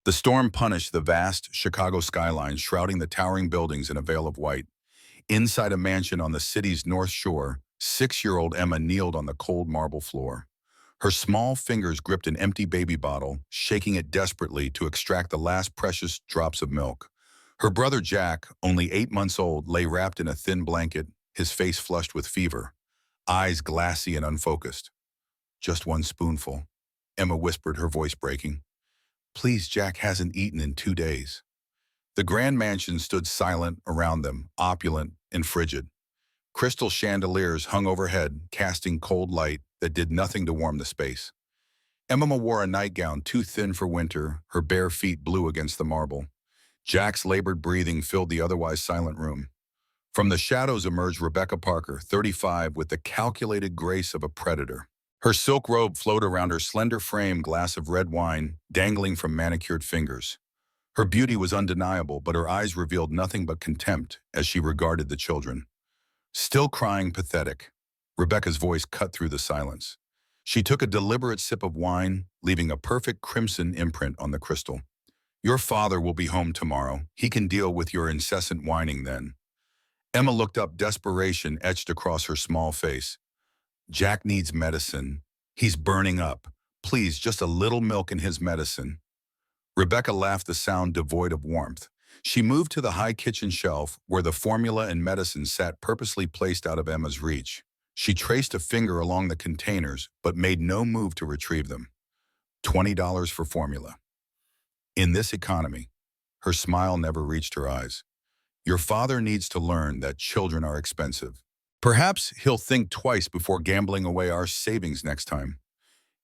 The storm punished the vast Chicago skyline, shrouding the towering buildings in a veil of white. Inside a mansion on the city's North Shore, 6-year-old Emma kneeled on the cold marble floor. Her small fingers gripped an empty baby bottle, shaking it desperately to extract the last precious drops of milk. Her brother Jack, only 8 months old, lay wrapped in a thin blanket, his face flushed with fever, eyes glassy and unfocused. "Just one spoonful," Emma whispered, her voice breaking. "Please, Jack hasn't eaten in 2 days." The grand mansion stood silent around them, opulent and frigid. Crystal chandeliers hung overhead, casting cold light that did nothing to warm the space. Emma wore a nightgown too thin for winter, her bare feet blew against the marble. Jack's labored breathing filled the otherwise silent room. From the shadows emerged Rebecca Parker, 35, with the calculated grace of a predator. Her silk robe flowed around her slender frame, glass of red wine dangling from manicured fingers. Her beauty was undeniable, but her eyes revealed nothing but contempt as she regarded the children. Still crying, pathetic, Rebecca's voice cut through the silence. She took a deliberate sip of wine, leaving a perfect crimson imprint on the crystal. "Your father will be home tomorrow. He can deal with your incessant whining then." Emma looked up, desperation etched across her small face. "Jack needs medicine. He's burning up. Please, just a little milk in his medicine." Rebecca laughed, the sound devoid of warmth. She moved to the high kitchen shelf where the formula and medicine sat purposely placed out of Emma's reach. She traced a finger along the containers, but made no move to retrieve them. $20 for formula. In this economy, her smile never reached her eyes. "Your father needs to learn that children are expensive. Perhaps he'll think twice before gambling away our savings next time."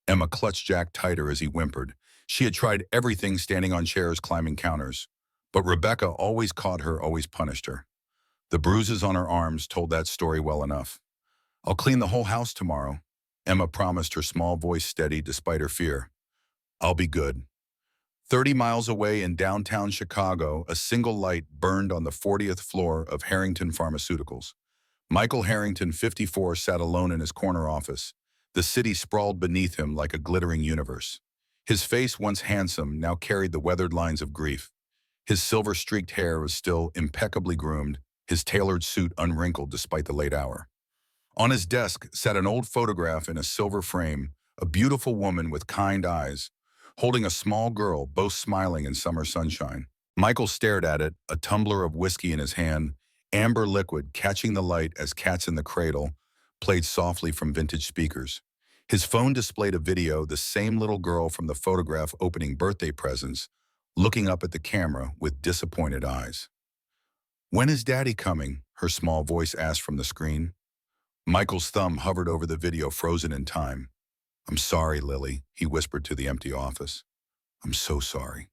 Emma clutched Jack tighter as he whimpered. She had tried everything, standing on chairs, climbing counters. But Rebecca always caught her, always punished her. The bruises on her arms told that story well enough. "I'll clean the whole house tomorrow," Emma promised, her small voice steady despite her fear. "I'll be good." 30 miles away in downtown Chicago, a single light burned on the 40th floor of Harrington Pharmaceuticals. Michael Harrington, 54, sat alone in his corner office. The city sprawled beneath him like a glittering universe. His face, once handsome, now carried the weathered lines of grief. His silver-streaked hair was still impeccably groomed, his tailored suit unwrinkled despite the late hour. On his desk sat an old photograph in a silver frame, a beautiful woman with kind eyes, holding a small girl, both smiling in summer sunshine. Michael stared at it, a tumbler of whiskey in his hand, amber liquid catching the light as Cats in the Cradle played softly from vintage speakers. His phone displayed a video, the same little girl from the photograph opening birthday presents, looking up at the camera with disappointed eyes. "When is Daddy coming?" her small voice asked from the screen. Michael's thumb hovered over the video, frozen in time. "I'm sorry, Lily," he whispered to the empty office. "I'm so sorry."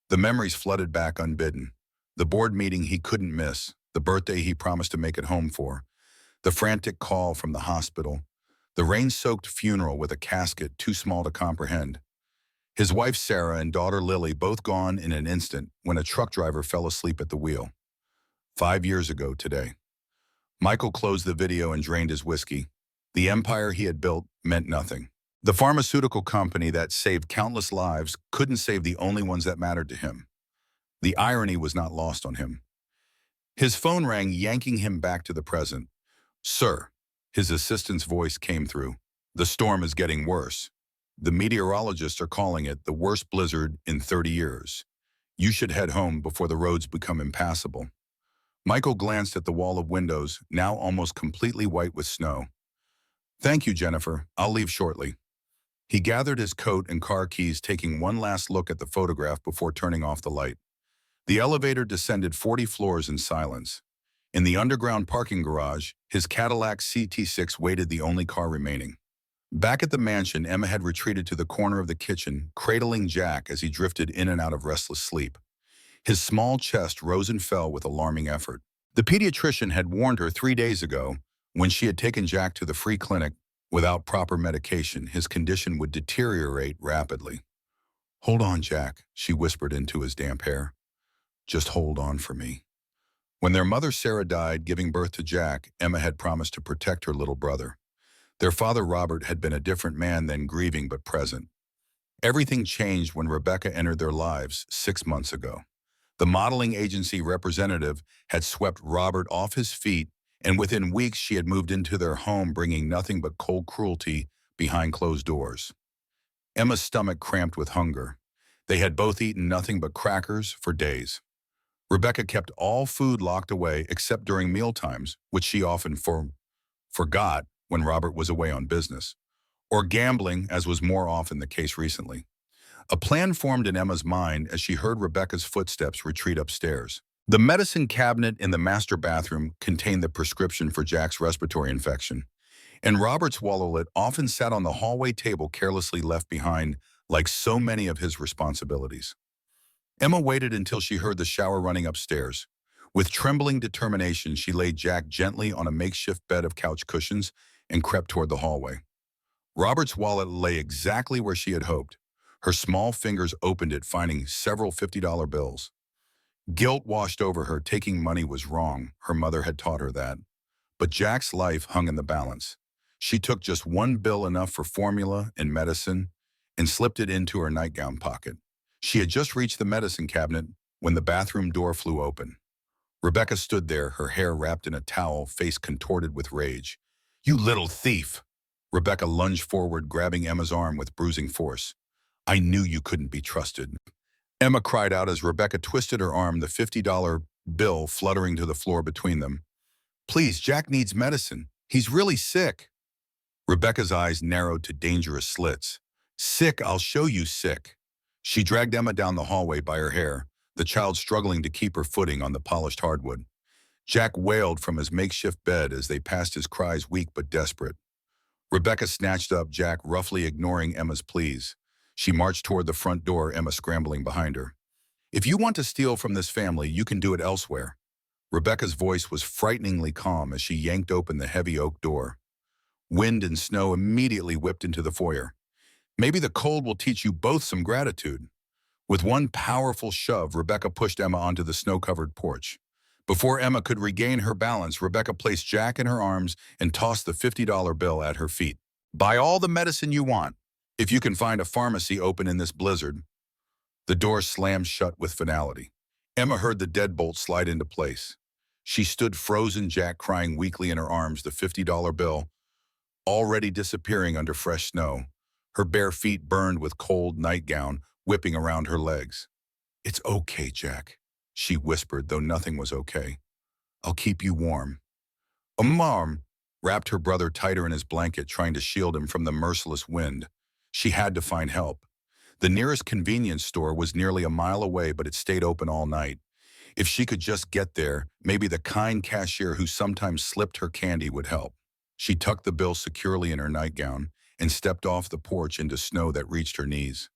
The memories flooded back unbidden. The board meeting he couldn't miss, the birthday he promised to make it home for, the frantic call from the hospital, the rain-soaked funeral with a casket too small to comprehend. His wife Sarah and daughter Lily both gone in an instant when a truck driver fell asleep at the wheel. 5 years ago today. Michael closed the video and drained his whiskey. The empire he had built meant nothing. The pharmaceutical company that saved countless lives couldn't save the only ones that mattered to him. The irony was not lost on him. His phone rang, yanking him back to the present. "Sir," his assistant's voice came through. "The storm is getting worse. The meteorologists are calling it the worst blizzard in 30 years. You should head home before the roads become impassable." Michael glanced at the wall of windows, now almost completely white with snow. "Thank you, Jennifer. I'll leave shortly." He gathered his coat and car keys, taking one last look at the photograph before turning off the light. The elevator descended 40 floors in silence. In the underground parking garage, his Cadillac CT6 waited, the only car remaining. Back at the mansion, Emma had retreated to the corner of the kitchen, cradling Jack as he drifted in and out of restless sleep. His small chest rose and fell with alarming effort. The pediatrician had warned her 3 days ago, when she had taken Jack to the free clinic. Without proper medication, his condition would deteriorate rapidly. "Hold on, Jack," she whispered into his damp hair. "Just hold on for me." When their mother Sarah died, giving birth to Jack, Emma had promised to protect her little brother. Their father Robert had been a different man than, grieving but present. Everything changed when Rebecca entered their lives 6 months ago. The modeling agency representative had swept Robert off his feet, and within weeks she had moved into their home bringing nothing but cold cruelty behind closed doors. Emma's stomach cramped with hunger. They had both eaten nothing but crackers for days. Rebecca kept all food locked away except during mealtimes, which she often forgot when Robert was away on business, or gambling, as was more often the case recently. A plan formed in Emma's mind as she heard Rebecca's footsteps retreat upstairs. The medicine cabinet in the master bathroom contained the prescription for Jack's respiratory infection, and Robert's wallet often sat on the hallway table carelessly left behind, like so many of his responsibilities. Emma waited until she heard the shower running upstairs. With trembling determination, she laid Jack gently on a makeshift bed of couch cushions and crept toward the hallway. Robert's wallet lay exactly where she had hoped. Her small fingers opened it, finding several $50 bills. Guilt washed over her. Taking money was wrong. Her mother had taught her that. But Jack's life hung in the balance. She took just one bill, enough for formula and medicine, and slipped it into her nightgown pocket. She had just reached the medicine cabinet when the bathroom door flew open. Rebecca stood there, her hair wrapped in a towel, face contorted with rage. "You little thief!" Rebecca lunged forward, grabbing Emma's arm with bruising force. "I knew you couldn't be trusted." Emma cried out as Rebecca twisted her arm, the $50 bill fluttering to the floor between them. "Please, Jack needs medicine. He's really sick." Rebecca's eyes narrowed to dangerous slits. "Sick? I'll show you sick." She dragged Emma down the hallway by her hair, the child struggling to keep her footing on the polished hardwood. Jack wailed from his makeshift bed as they passed, his cries weak but desperate. Rebecca snatched up Jack, roughly ignoring Emma's pleas. She marched toward the front door, Emma scrambling behind her. "If you want to steal from this family, you can do it elsewhere." Rebecca's voice was frighteningly calm as she yanked open the heavy oak door. Wind and snow immediately whipped into the foyer. "Maybe the cold will teach you both some gratitude." With one powerful shove, Rebecca pushed Emma onto the snow-covered porch. Before Emma could regain her balance, Rebecca placed Jack in her arms and tossed the $50 bill at her feet. "Buy all the medicine you want, if you can find a pharmacy open in this blizzard." The door slammed shut with finality. Emma heard the deadbolt slide into place. She stood frozen, Jack crying weakly in her arms, the $50 bill already disappearing under fresh snow. Her bare feet burned with cold nightgown whipping around her legs. "It's okay, Jack," she whispered, though nothing was okay. "I'll keep you warm." Mom wrapped her brother tighter in his blanket, trying to shield him from the merciless wind. She had to find help. The nearest convenience store was nearly a mile away, but it stayed open all night. If she could just get there, maybe the kind cashier who sometimes slipped her candy would help. She tucked the bill securely in her nightgown and stepped off the porch into snow that reached her knees.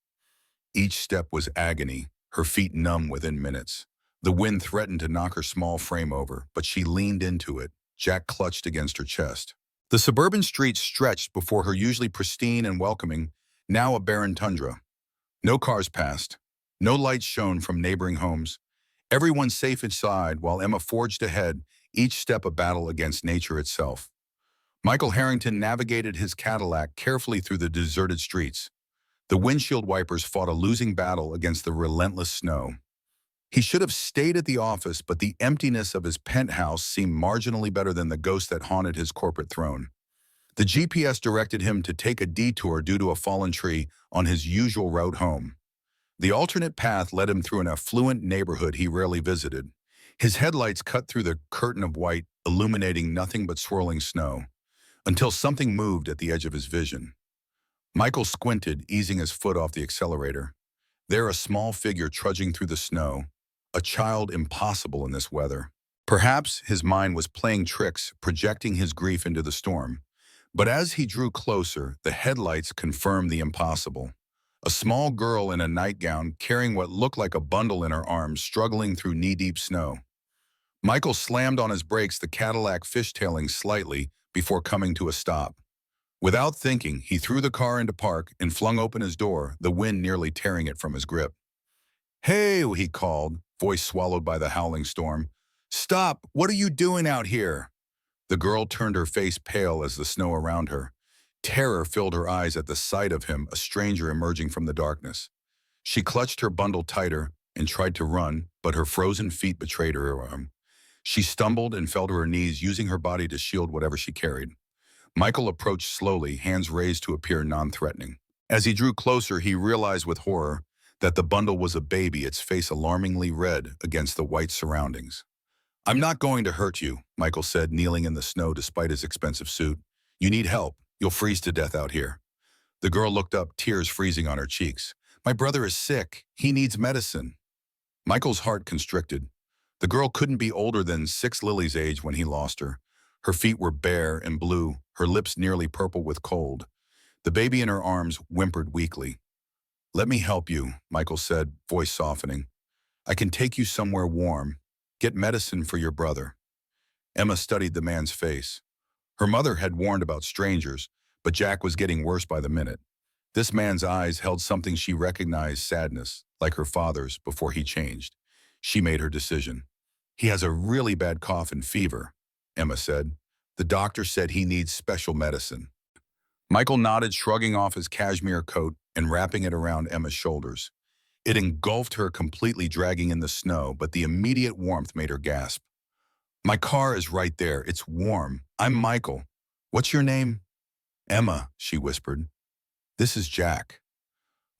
Each step was agony, her feet numb within minutes. The wind threatened to knock her small frame over, but she leaned into it, Jack clutched against her chest. The suburban streets stretched before her, usually pristine and welcoming, now a barren tundra. No cars passed. No lights shone from neighboring homes. Everyone safe inside while Emma forged ahead, each step a battle against nature itself. Michael Harrington navigated his Cadillac carefully through the deserted streets. The windshield wipers fought a losing battle against the relentless snow. He should have stayed at the office, but the emptiness of his penthouse seemed marginally better than the ghost that haunted his corporate throne. The GPS directed him to take a detour due to a fallen tree on his usual route home. The alternate path led him through an affluent neighborhood he rarely visited. His headlights cut through the curtain of white, illuminating nothing but swirling snow, until something moved at the edge of his vision. Michael squinted, easing his foot off the accelerator. There, a small figure trudging through the snow, a child impossible in this weather. Perhaps his mind was playing tricks, projecting his grief into the storm. But as he drew closer, the headlights confirmed the impossible. A small girl in a nightgown, carrying what looked like a bundle in her arms, struggling through knee-deep snow. Michael slammed on his brakes, the Cadillac fishtailing slightly before coming to a stop. Without thinking, he threw the car into park and flung open his door, the wind nearly tearing it from his grip. "Hey," he called, voice swallowed by the howling storm. "Stop! What are you doing out here?" The girl turned, her face pale as the snow around her. Terror filled her eyes at the sight of him, a stranger emerging from the darkness. She clutched her bundle tighter and tried to run, but her frozen feet betrayed her arm. She stumbled and fell to her knees, using her body to shield whatever she carried. Michael approached slowly, hands raised to appear non-threatening. As he drew closer, he realized with horror that the bundle was a baby, its face alarmingly red against the white surroundings. "I'm not going to hurt you," Michael said, kneeling in the snow despite his expensive suit. "You need help. You'll freeze to death out here." The girl looked up, tears freezing on her cheeks. "My brother is sick. He needs medicine." Michael's heart constricted. The girl couldn't be older than 6 Lily's age when he lost her. Her feet were bare and blue, her lips nearly purple with cold. The baby in her arms whimpered weakly. "Let me help you," Michael said, voice softening. "I can take you somewhere warm. Get medicine for your brother." Emma studied the man's face. Her mother had warned about strangers, but Jack was getting worse by the minute. This man's eyes held something she recognized: sadness, like her father's, before he changed. She made her decision. "He has a really bad cough and fever," Emma said. "The doctor said he needs special medicine." Michael nodded, shrugging off his cashmere coat and wrapping it around Emma's shoulders. It engulfed her completely, dragging in the snow, but the immediate warmth made her gasp. "My car is right there. It's warm. I'm Michael. What's your name?" "Emma," she whispered. "This is Jack."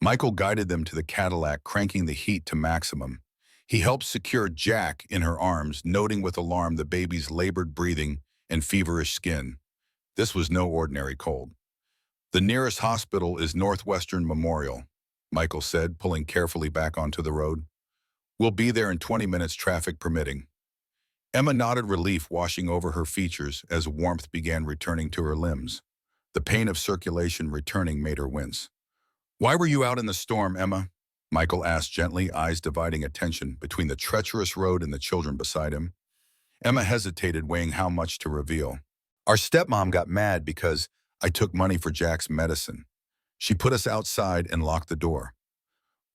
Michael guided them to the Cadillac, cranking the heat to maximum. He helped secure Jack in her arms, noting with alarm the baby's labored breathing and feverish skin. This was no ordinary cold. "The nearest hospital is Northwestern Memorial," Michael said, pulling carefully back onto the road. "We'll be there in 20 minutes, traffic permitting." Emma nodded, relief washing over her features as warmth began returning to her limbs. The pain of circulation returning made her wince. "Why were you out in the storm, Emma?" Michael asked gently, eyes dividing attention between the treacherous road and the children beside him. Emma hesitated, weighing how much to reveal. "Our stepmom got mad because I took money for Jack's medicine. She put us outside and locked the door."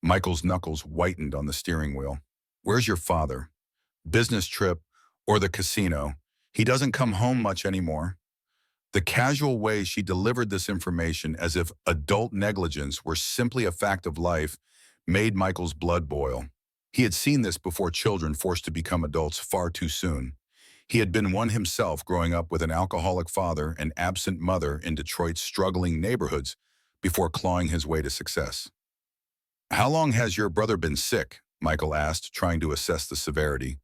Michael's knuckles whitened on the steering wheel. "Where's your father?" "Business trip or the casino. He doesn't come home much anymore." The casual way she delivered this information, as if adult negligence were simply a fact of life, made Michael's blood boil. He had seen this before: children forced to become adults far too soon. He had been one himself, growing up with an alcoholic father and absent mother in Detroit's struggling neighborhoods before clawing his way to success. "How long has your brother been sick?" Michael asked, trying to assess the severity.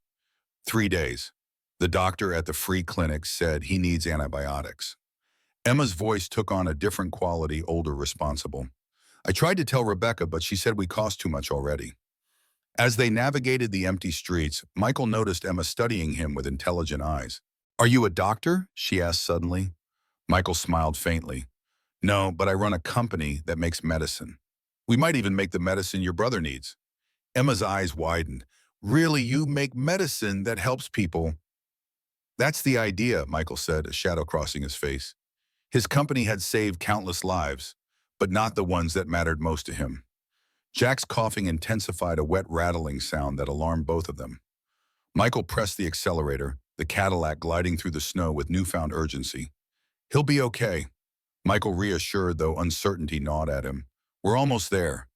3 days. The doctor at the free clinic said he needs antibiotics. Emma's voice took on a different quality, older, responsible. "I tried to tell Rebecca, but she said we cost too much already." As they navigated the empty streets, Michael noticed Emma studying him with intelligent eyes. "Are you a doctor?" she asked suddenly. Michael smiled faintly. "No, but I run a company that makes medicine. We might even make the medicine your brother needs." Emma's eyes widened. "Really, you make medicine that helps people?" "That's the idea," Michael said, a shadow crossing his face. His company had saved countless lives, but not the ones that mattered most to him. Jack's coughing intensified, a wet rattling sound that alarmed both of them. Michael pressed the accelerator, the Cadillac gliding through the snow with newfound urgency. "He'll be okay." Michael reassured, though uncertainty gnawed at him. "We're almost there."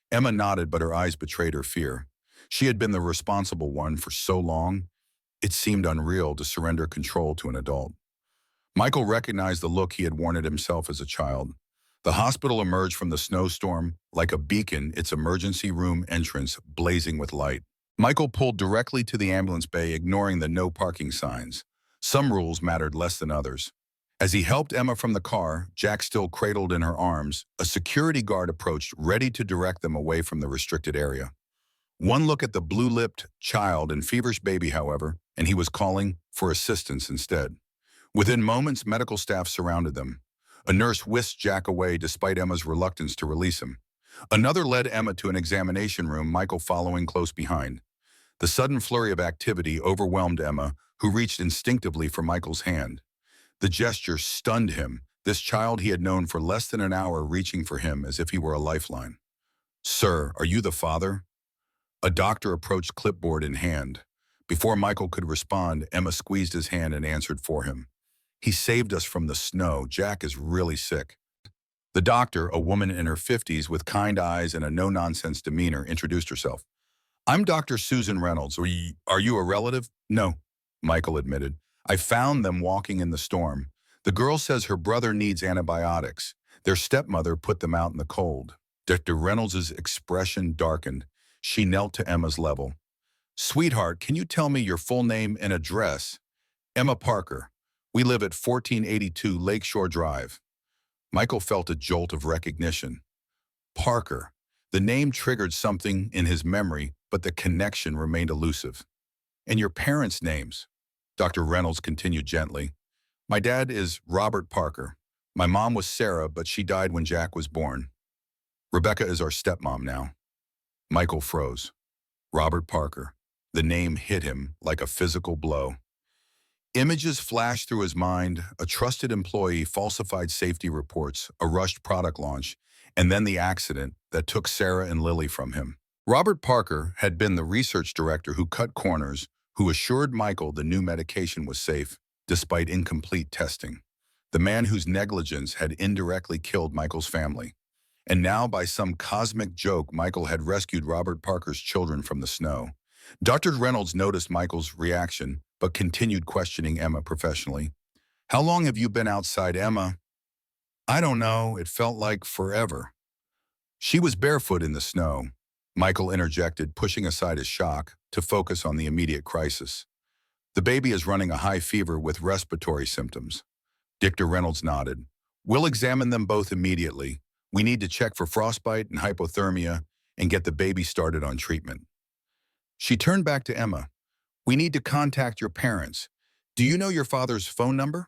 Emma nodded, but her eyes betrayed her fear. She had been the responsible one for so long. It seemed unreal to surrender control to an adult. Michael recognized the look he had worn at himself as a child. The hospital emerged from the snowstorm like a beacon, its emergency room entrance blazing with light. Michael pulled directly to the ambulance bay, ignoring the no parking signs. Some rules mattered less than others. As he helped Emma from the car, Jack still cradled in her arms, a security guard approached, ready to direct them away from the restricted area. One look at the blue-lipped child and feverish baby, however, and he was calling for assistance instead. Within moments, medical staff surrounded them. A nurse whisked Jack away despite Emma's reluctance to release him. Another led Emma to an examination room, Michael following close behind. The sudden flurry of activity overwhelmed Emma, who reached instinctively for Michael's hand. The gesture stunned him, this child he had known for less than an hour reaching for him as if he were a lifeline. "Sir, are you the father?" A doctor approached, clipboard in hand. Before Michael could respond, Emma squeezed his hand and answered for him. He saved us from the snow. Jack is really sick. The doctor, a woman in her 50s with kind eyes and a no-nonsense demeanor, introduced herself. I'm Dr. Susan Reynolds. Are you a relative? No, Michael admitted. I found them walking in the storm. The girl says her brother needs antibiotics. Their stepmother put them out in the cold. Dr. Reynolds' expression darkened. She knelt to Emma's level. Sweetheart, can you tell me your full name and address? Emma Parker. We live at 1482 Lakeshore Drive. Michael felt a jolt of recognition. Parker. The name triggered something in his memory, but the connection remained elusive. And your parents' names? Dr. Reynolds continued gently. My dad is Robert Parker. My mom was Sarah, but she died when Jack was born. Rebecca is our stepmom now. Michael froze. Robert Parker. The name hit him like a physical blow. Images flashed through his mind: a trusted employee, falsified safety reports, a rushed product launch, and then the accident that took Sarah and Lily from him. Robert Parker had been the research director who cut corners, who assured Michael the new medication was safe, despite incomplete testing. The man whose negligence had indirectly killed Michael's family. And now, by some cosmic joke, Michael had rescued Robert Parker's children from the snow. Dr. Reynolds noticed Michael's reaction, but continued questioning Emma professionally. How long have you been outside, Emma? I don't know. It felt like forever. She was barefoot in the snow. Michael interjected, pushing aside his shock to focus on the immediate crisis. The baby is running a high fever with respiratory symptoms. Dr. Reynolds nodded. We'll examine them both immediately. We need to check for frostbite and hypothermia and get the baby started on treatment. She turned back to Emma. We need to contact your parents. Do you know your father's phone number?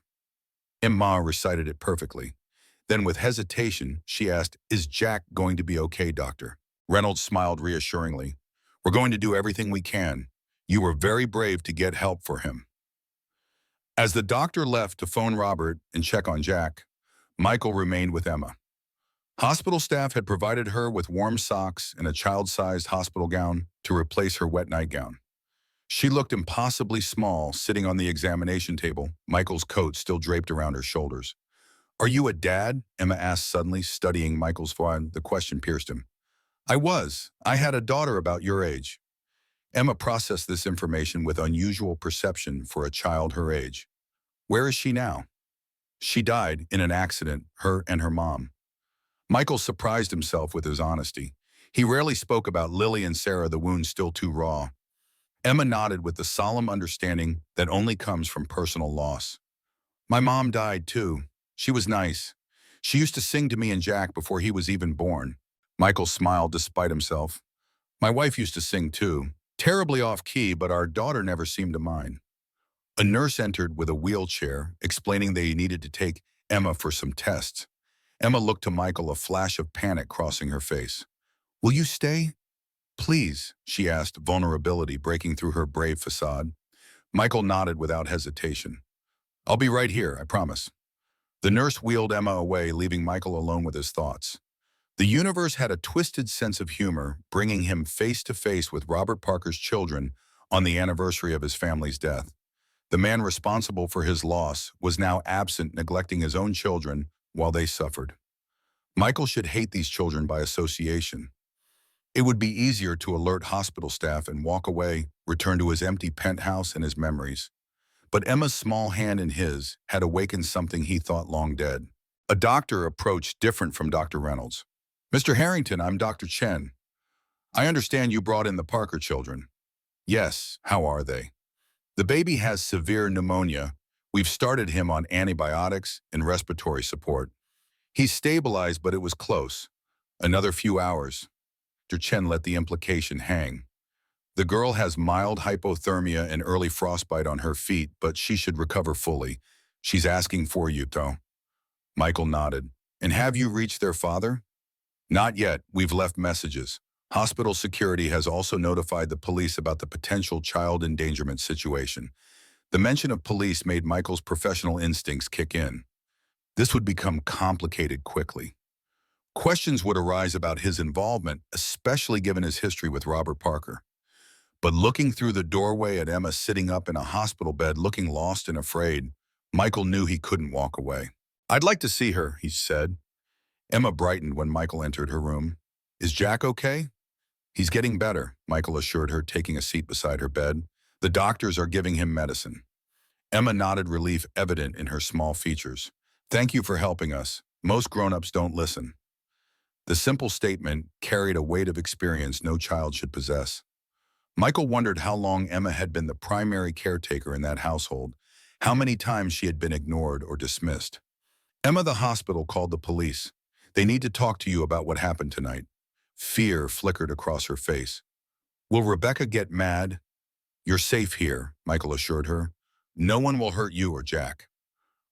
Emma recited it perfectly. Then with hesitation, she asked, Is Jack going to be okay, doctor? Reynolds smiled reassuringly. We're going to do everything we can. You were very brave to get help for him. As the doctor left to phone Robert and check on Jack, Michael remained with Emma. Hospital staff had provided her with warm socks and a child-sized hospital gown to replace her wet nightgown. She looked impossibly small sitting on the examination table, Michael's coat still draped around her shoulders. Are you a dad? Emma asked suddenly, studying Michael's forehead. The question pierced him. I was. I had a daughter about your age. Emma processed this information with unusual perception for a child her age. Where is she now? She died in an accident, her and her mom. Michael surprised himself with his honesty. He rarely spoke about Lily and Sarah, the wounds still too raw. Emma nodded with the solemn understanding that only comes from personal loss. My mom died too. She was nice. She used to sing to me and Jack before he was even born. Michael smiled despite himself. My wife used to sing too. Terribly off-key, but our daughter never seemed to mind. A nurse entered with a wheelchair, explaining they needed to take Emma for some tests. Emma looked to Michael, a flash of panic crossing her face. Will you stay? Please, she asked, vulnerability breaking through her brave facade. Michael nodded without hesitation. I'll be right here, I promise. The nurse wheeled Emma away, leaving Michael alone with his thoughts. The universe had a twisted sense of humor, bringing him face to face with Robert Parker's children on the anniversary of his family's death. The man responsible for his loss was now absent, neglecting his own children while they suffered. Michael should hate these children by association. It would be easier to alert hospital staff and walk away, return to his empty penthouse and his memories. But Emma's small hand in his had awakened something he thought long dead. A doctor approached, different from Dr. Reynolds. Mr. Harrington, I'm Dr. Chen. I understand you brought in the Parker children. Yes, how are they? The baby has severe pneumonia. We've started him on antibiotics and respiratory support. He's stabilized, but it was close. Another few hours. Dr. Chen let the implication hang. The girl has mild hypothermia and early frostbite on her feet, but she should recover fully. She's asking for you, though. Michael nodded. And have you reached their father? Not yet. We've left messages. Hospital security has also notified the police about the potential child endangerment situation. The mention of police made Michael's professional instincts kick in. This would become complicated quickly. Questions would arise about his involvement, especially given his history with Robert Parker. But looking through the doorway at Emma sitting up in a hospital bed, looking lost and afraid, Michael knew he couldn't walk away. "I'd like to see her," he said. Emma brightened when Michael entered her room. "Is Jack okay?" "He's getting better," Michael assured her, taking a seat beside her bed. "The doctors are giving him medicine." Emma nodded, relief evident in her small features. "Thank you for helping us. Most grown-ups don't listen." The simple statement carried a weight of experience no child should possess. Michael wondered how long Emma had been the primary caretaker in that household, how many times she had been ignored or dismissed. "Emma, the hospital called the police. They need to talk to you about what happened tonight." Fear flickered across her face. "Will Rebecca get mad?" "You're safe here," Michael assured her. "No one will hurt you or Jack."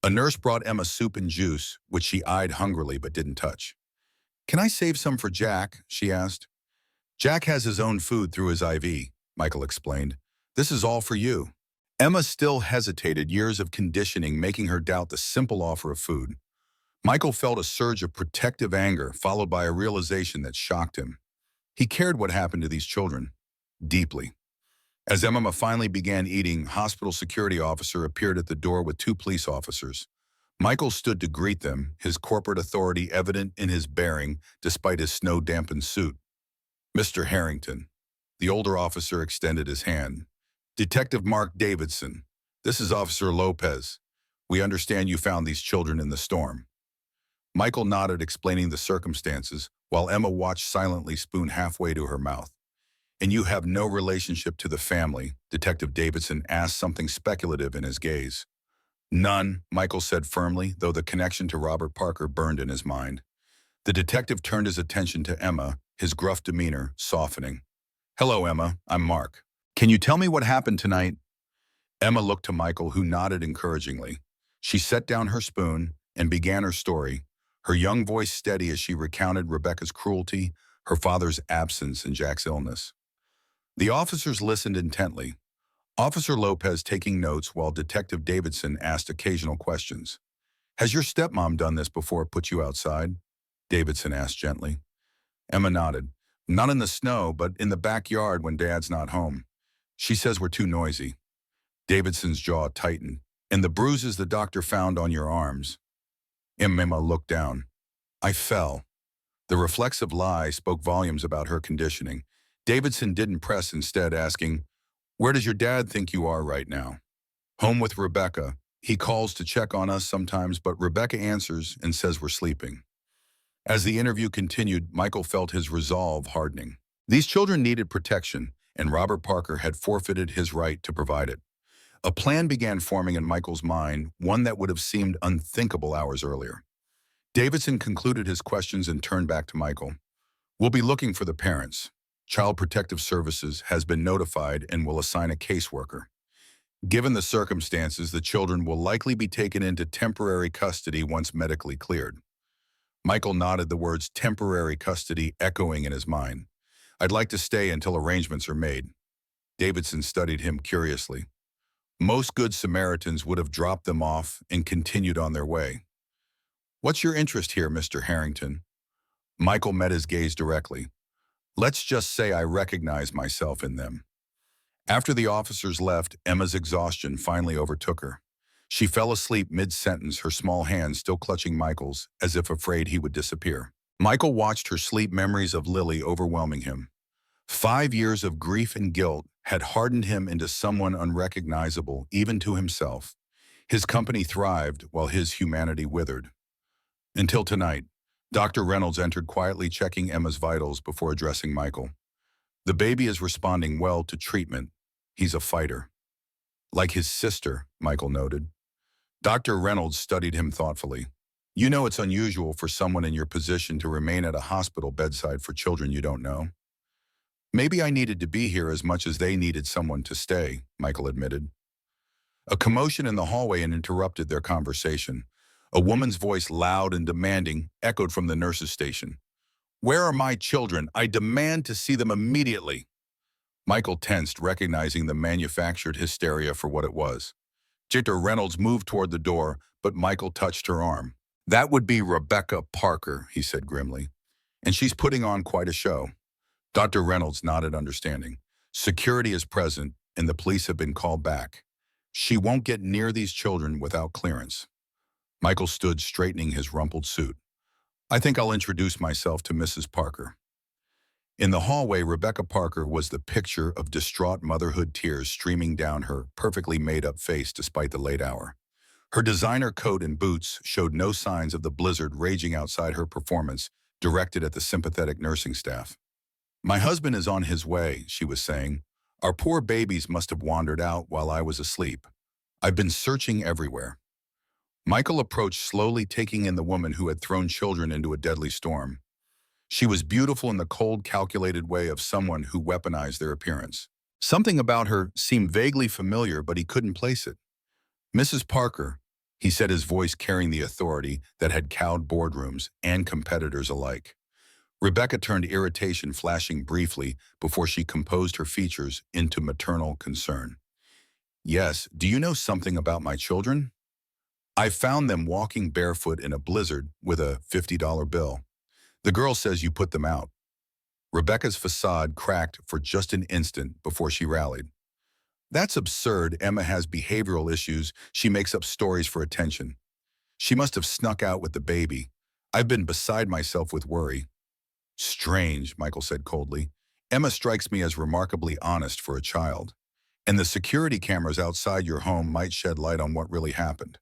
A nurse brought Emma soup and juice, which she eyed hungrily but didn't touch. "Can I save some for Jack?" she asked. "Jack has his own food through his IV," Michael explained. "This is all for you." Emma still hesitated, years of conditioning making her doubt the simple offer of food. Michael felt a surge of protective anger, followed by a realization that shocked him. He cared what happened to these children, deeply. As Emma finally began eating, hospital security officer appeared at the door with two police officers. Michael stood to greet them, his corporate authority evident in his bearing despite his snow-dampened suit. "Mr. Harrington." The older officer extended his hand. "Detective Mark Davidson. This is Officer Lopez. We understand you found these children in the storm." Michael nodded, explaining the circumstances, while Emma watched silently, spoon halfway to her mouth. "And you have no relationship to the family?" Detective Davidson asked, something speculative in his gaze. "None," Michael said firmly, though the connection to Robert Parker burned in his mind. The detective turned his attention to Emma, his gruff demeanor softening. "Hello, Emma. I'm Mark. Can you tell me what happened tonight?" Emma looked to Michael, who nodded encouragingly. She set down her spoon and began her story, her young voice steady as she recounted Rebecca's cruelty, her father's absence, and Jack's illness. The officers listened intently, Officer Lopez taking notes while Detective Davidson asked occasional questions. "Has your stepmom done this before it put you outside?" Davidson asked gently. Emma nodded. "Not in the snow, but in the backyard when Dad's not home. She says we're too noisy." Davidson's jaw tightened. "And the bruises the doctor found on your arms?" Emma looked down. "I fell." The reflexive lie spoke volumes about her conditioning. Davidson didn't press, instead asking, "Where does your dad think you are right now?" "Home with Rebecca. He calls to check on us sometimes, but Rebecca answers and says we're sleeping." As the interview continued, Michael felt his resolve hardening. These children needed protection, and Robert Parker had forfeited his right to provide it. A plan began forming in Michael's mind, one that would have seemed unthinkable hours earlier. Davidson concluded his questions and turned back to Michael. "We'll be looking for the parents. Child Protective Services has been notified and will assign a caseworker. Given the circumstances, the children will likely be taken into temporary custody once medically cleared." Michael nodded, the words temporary custody echoing in his mind. "I'd like to stay until arrangements are made." Davidson studied him curiously. "Most good Samaritans would have dropped them off and continued on their way." "What's your interest here, Mr. Harrington?" Michael met his gaze directly. "Let's just say I recognize myself in them." After the officers left, Emma's exhaustion finally overtook her. She fell asleep mid-sentence, her small hands still clutching Michael's, as if afraid he would disappear. Michael watched her sleep, memories of Lily overwhelming him. 5 years of grief and guilt had hardened him into someone unrecognizable, even to himself. His company thrived while his humanity withered. Until tonight, Dr. Reynolds entered quietly, checking Emma's vitals before addressing Michael. "The baby is responding well to treatment. He's a fighter." "Like his sister," Michael noted. Dr. Reynolds studied him thoughtfully. "You know it's unusual for someone in your position to remain at a hospital bedside for children you don't know." "Maybe I needed to be here as much as they needed someone to stay," Michael admitted. A commotion in the hallway interrupted their conversation. A woman's voice, loud and demanding, echoed from the nurse's station. "Where are my children? I demand to see them immediately." Michael tensed, recognizing the manufactured hysteria for what it was. Dr. Reynolds moved toward the door, but Michael touched her arm. "That would be Rebecca Parker," he said grimly. "And she's putting on quite a show." Dr. Reynolds nodded understanding. "Security is present, and the police have been called back." She won't get near these children without clearance. Michael stood straightening his rumpled suit. I think I'll introduce myself to Mrs. Parker. In the hallway, Rebecca Parker was the picture of distraught motherhood, tears streaming down her perfectly made-up face despite the late hour. Her designer coat and boots showed no signs of the blizzard raging outside her performance, directed at the sympathetic nursing staff. My husband is on his way, she was saying. Our poor babies must have wandered out while I was asleep. I've been searching everywhere. Michael approached slowly, taking in the woman who had thrown children into a deadly storm. She was beautiful in the cold, calculated way of someone who weaponized their appearance. Something about her seemed vaguely familiar, but he couldn't place it. Mrs. Parker, he said, his voice carrying the authority that had cowed boardrooms and competitors alike. Rebecca turned, irritation flashing briefly before she composed her features into maternal concern. Yes, do you know something about my children? I found them walking barefoot in a blizzard with a $50 bill. The girl says you put them out. Rebecca's facade cracked for just an instant before she rallied. That's absurd. Emma has behavioral issues. She makes up stories for attention. She must have snuck out with the baby. I've been beside myself with worry. Strange, Michael said coldly. Emma strikes me as remarkably honest for a child. And the security cameras outside your home might shed light on what really happened.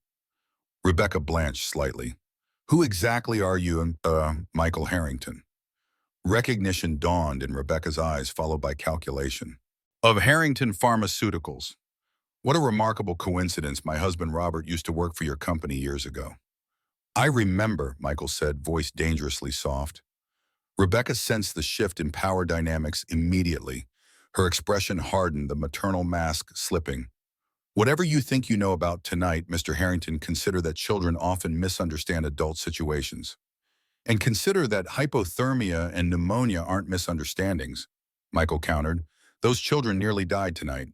Rebecca blanched slightly. Who exactly are you, Michael Harrington? Recognition dawned in Rebecca's eyes, followed by calculation. Of Harrington Pharmaceuticals. What a remarkable coincidence. My husband Robert used to work for your company years ago. I remember, Michael said, voice dangerously soft. Rebecca sensed the shift in power dynamics immediately. Her expression hardened, the maternal mask slipping. Whatever you think you know about tonight, Mr. Harrington, consider that children often misunderstand adult situations. And consider that hypothermia and pneumonia aren't misunderstandings, Michael countered. Those children nearly died tonight.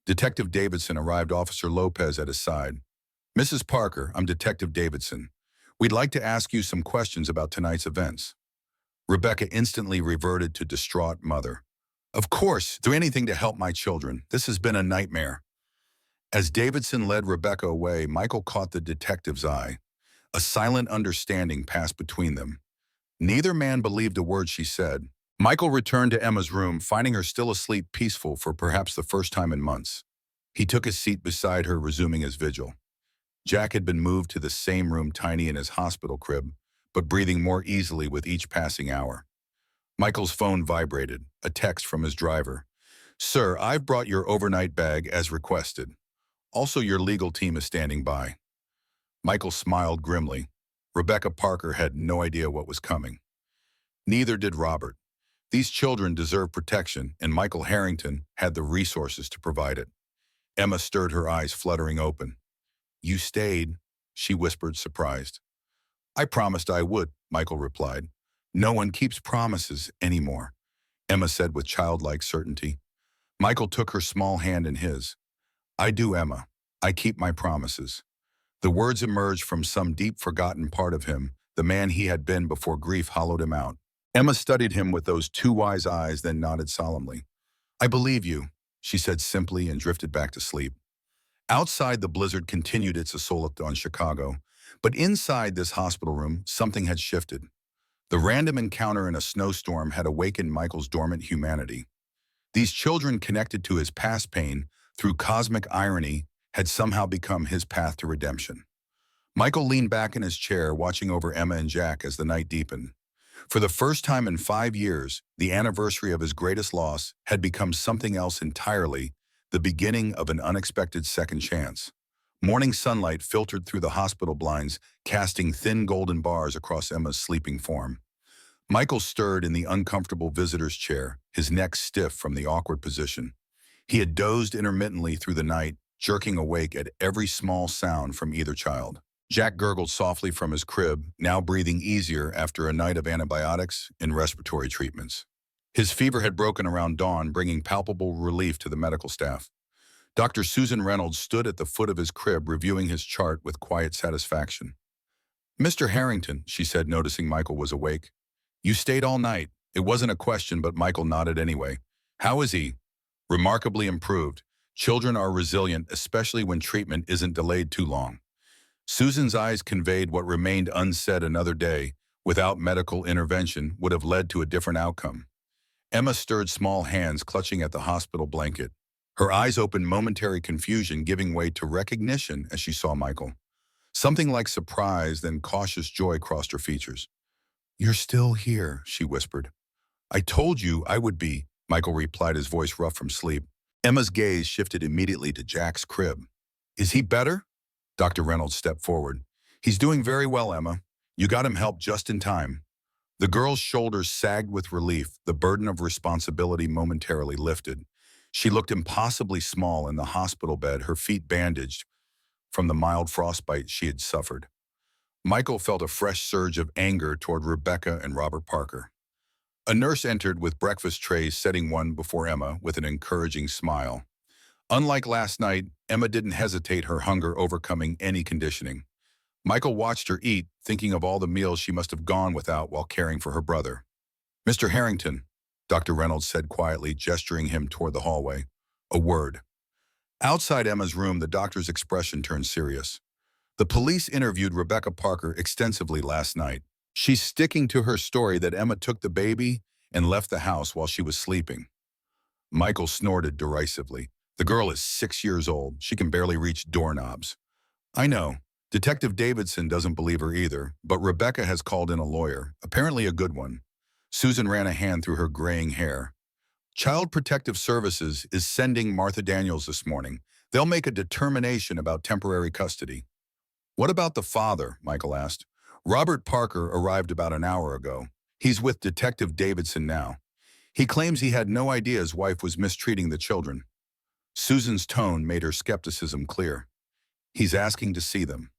Detective Davidson arrived, Officer Lopez at his side. Mrs. Parker, I'm Detective Davidson. We'd like to ask you some questions about tonight's events. Rebecca instantly reverted to distraught mother. Of course, do anything to help my children. This has been a nightmare. As Davidson led Rebecca away, Michael caught the detective's eye. A silent understanding passed between them. Neither man believed a word she said. Michael returned to Emma's room, finding her still asleep, peaceful for perhaps the first time in months. He took his seat beside her, resuming his vigil. Jack had been moved to the same room, tiny in his hospital crib, but breathing more easily with each passing hour. Michael's phone vibrated, a text from his driver. Sir, I've brought your overnight bag as requested. Also, your legal team is standing by. Michael smiled grimly. Rebecca Parker had no idea what was coming. Neither did Robert. These children deserve protection, and Michael Harrington had the resources to provide it. Emma stirred, her eyes fluttering open. You stayed, she whispered, surprised. I promised I would, Michael replied. No one keeps promises anymore, Emma said with childlike certainty. Michael took her small hand in his. I do, Emma. I keep my promises. The words emerged from some deep forgotten part of him, the man he had been before grief hollowed him out. Emma studied him with those two wise eyes, then nodded solemnly. I believe you, she said simply, and drifted back to sleep. Outside, the blizzard continued its assault on Chicago, but inside this hospital room, something had shifted. The random encounter in a snowstorm had awakened Michael's dormant humanity. These children, connected to his past pain through cosmic irony, had somehow become his path to redemption. Michael leaned back in his chair, watching over Emma and Jack as the night deepened. For the first time in 5 years, the anniversary of his greatest loss had become something else entirely, the beginning of an unexpected second chance. Morning sunlight filtered through the hospital blinds, casting thin golden bars across Emma's sleeping form. Michael stirred in the uncomfortable visitor's chair, his neck stiff from the awkward position. He had dozed intermittently through the night, jerking awake at every small sound from either child. Jack gurgled softly from his crib, now breathing easier after a night of antibiotics and respiratory treatments. His fever had broken around dawn, bringing palpable relief to the medical staff. Dr. Susan Reynolds stood at the foot of his crib, reviewing his chart with quiet satisfaction. Mr. Harrington, she said, noticing Michael was awake. You stayed all night. It wasn't a question, but Michael nodded anyway. How is he? Remarkably improved. Children are resilient, especially when treatment isn't delayed too long. Susan's eyes conveyed what remained unsaid. Another day, without medical intervention, would have led to a different outcome. Emma stirred small hands clutching at the hospital blanket. Her eyes opened, momentary confusion giving way to recognition as she saw Michael. Something like surprise, then cautious joy crossed her features. "You're still here," she whispered. "I told you I would be," Michael replied, his voice rough from sleep. Emma's gaze shifted immediately to Jack's crib. "Is he better?" Dr. Reynolds stepped forward. "He's doing very well, Emma. You got him help just in time." The girl's shoulders sagged with relief, the burden of responsibility momentarily lifted. She looked impossibly small in the hospital bed, her feet bandaged from the mild frostbite she had suffered. Michael felt a fresh surge of anger toward Rebecca and Robert Parker. A nurse entered with breakfast trays, setting one before Emma with an encouraging smile. Unlike last night, Emma didn't hesitate, her hunger overcoming any conditioning. Michael watched her eat, thinking of all the meals she must have gone without while caring for her brother. "Mr. Harrington," Dr. Reynolds said quietly, gesturing him toward the hallway. "A word." Outside Emma's room, the doctor's expression turned serious. "The police interviewed Rebecca Parker extensively last night. She's sticking to her story that Emma took the baby and left the house while she was sleeping." Michael snorted derisively. "The girl is 6 years old. She can barely reach doorknobs." "I know. Detective Davidson doesn't believe her either, but Rebecca has called in a lawyer, apparently a good one." Susan ran a hand through her graying hair. "Child Protective Services is sending Martha Daniels this morning. They'll make a determination about temporary custody." "What about the father?" Michael asked. "Robert Parker arrived about an hour ago. He's with Detective Davidson now. He claims he had no idea his wife was mistreating the children." Susan's tone made her skepticism clear. "He's asking to see them."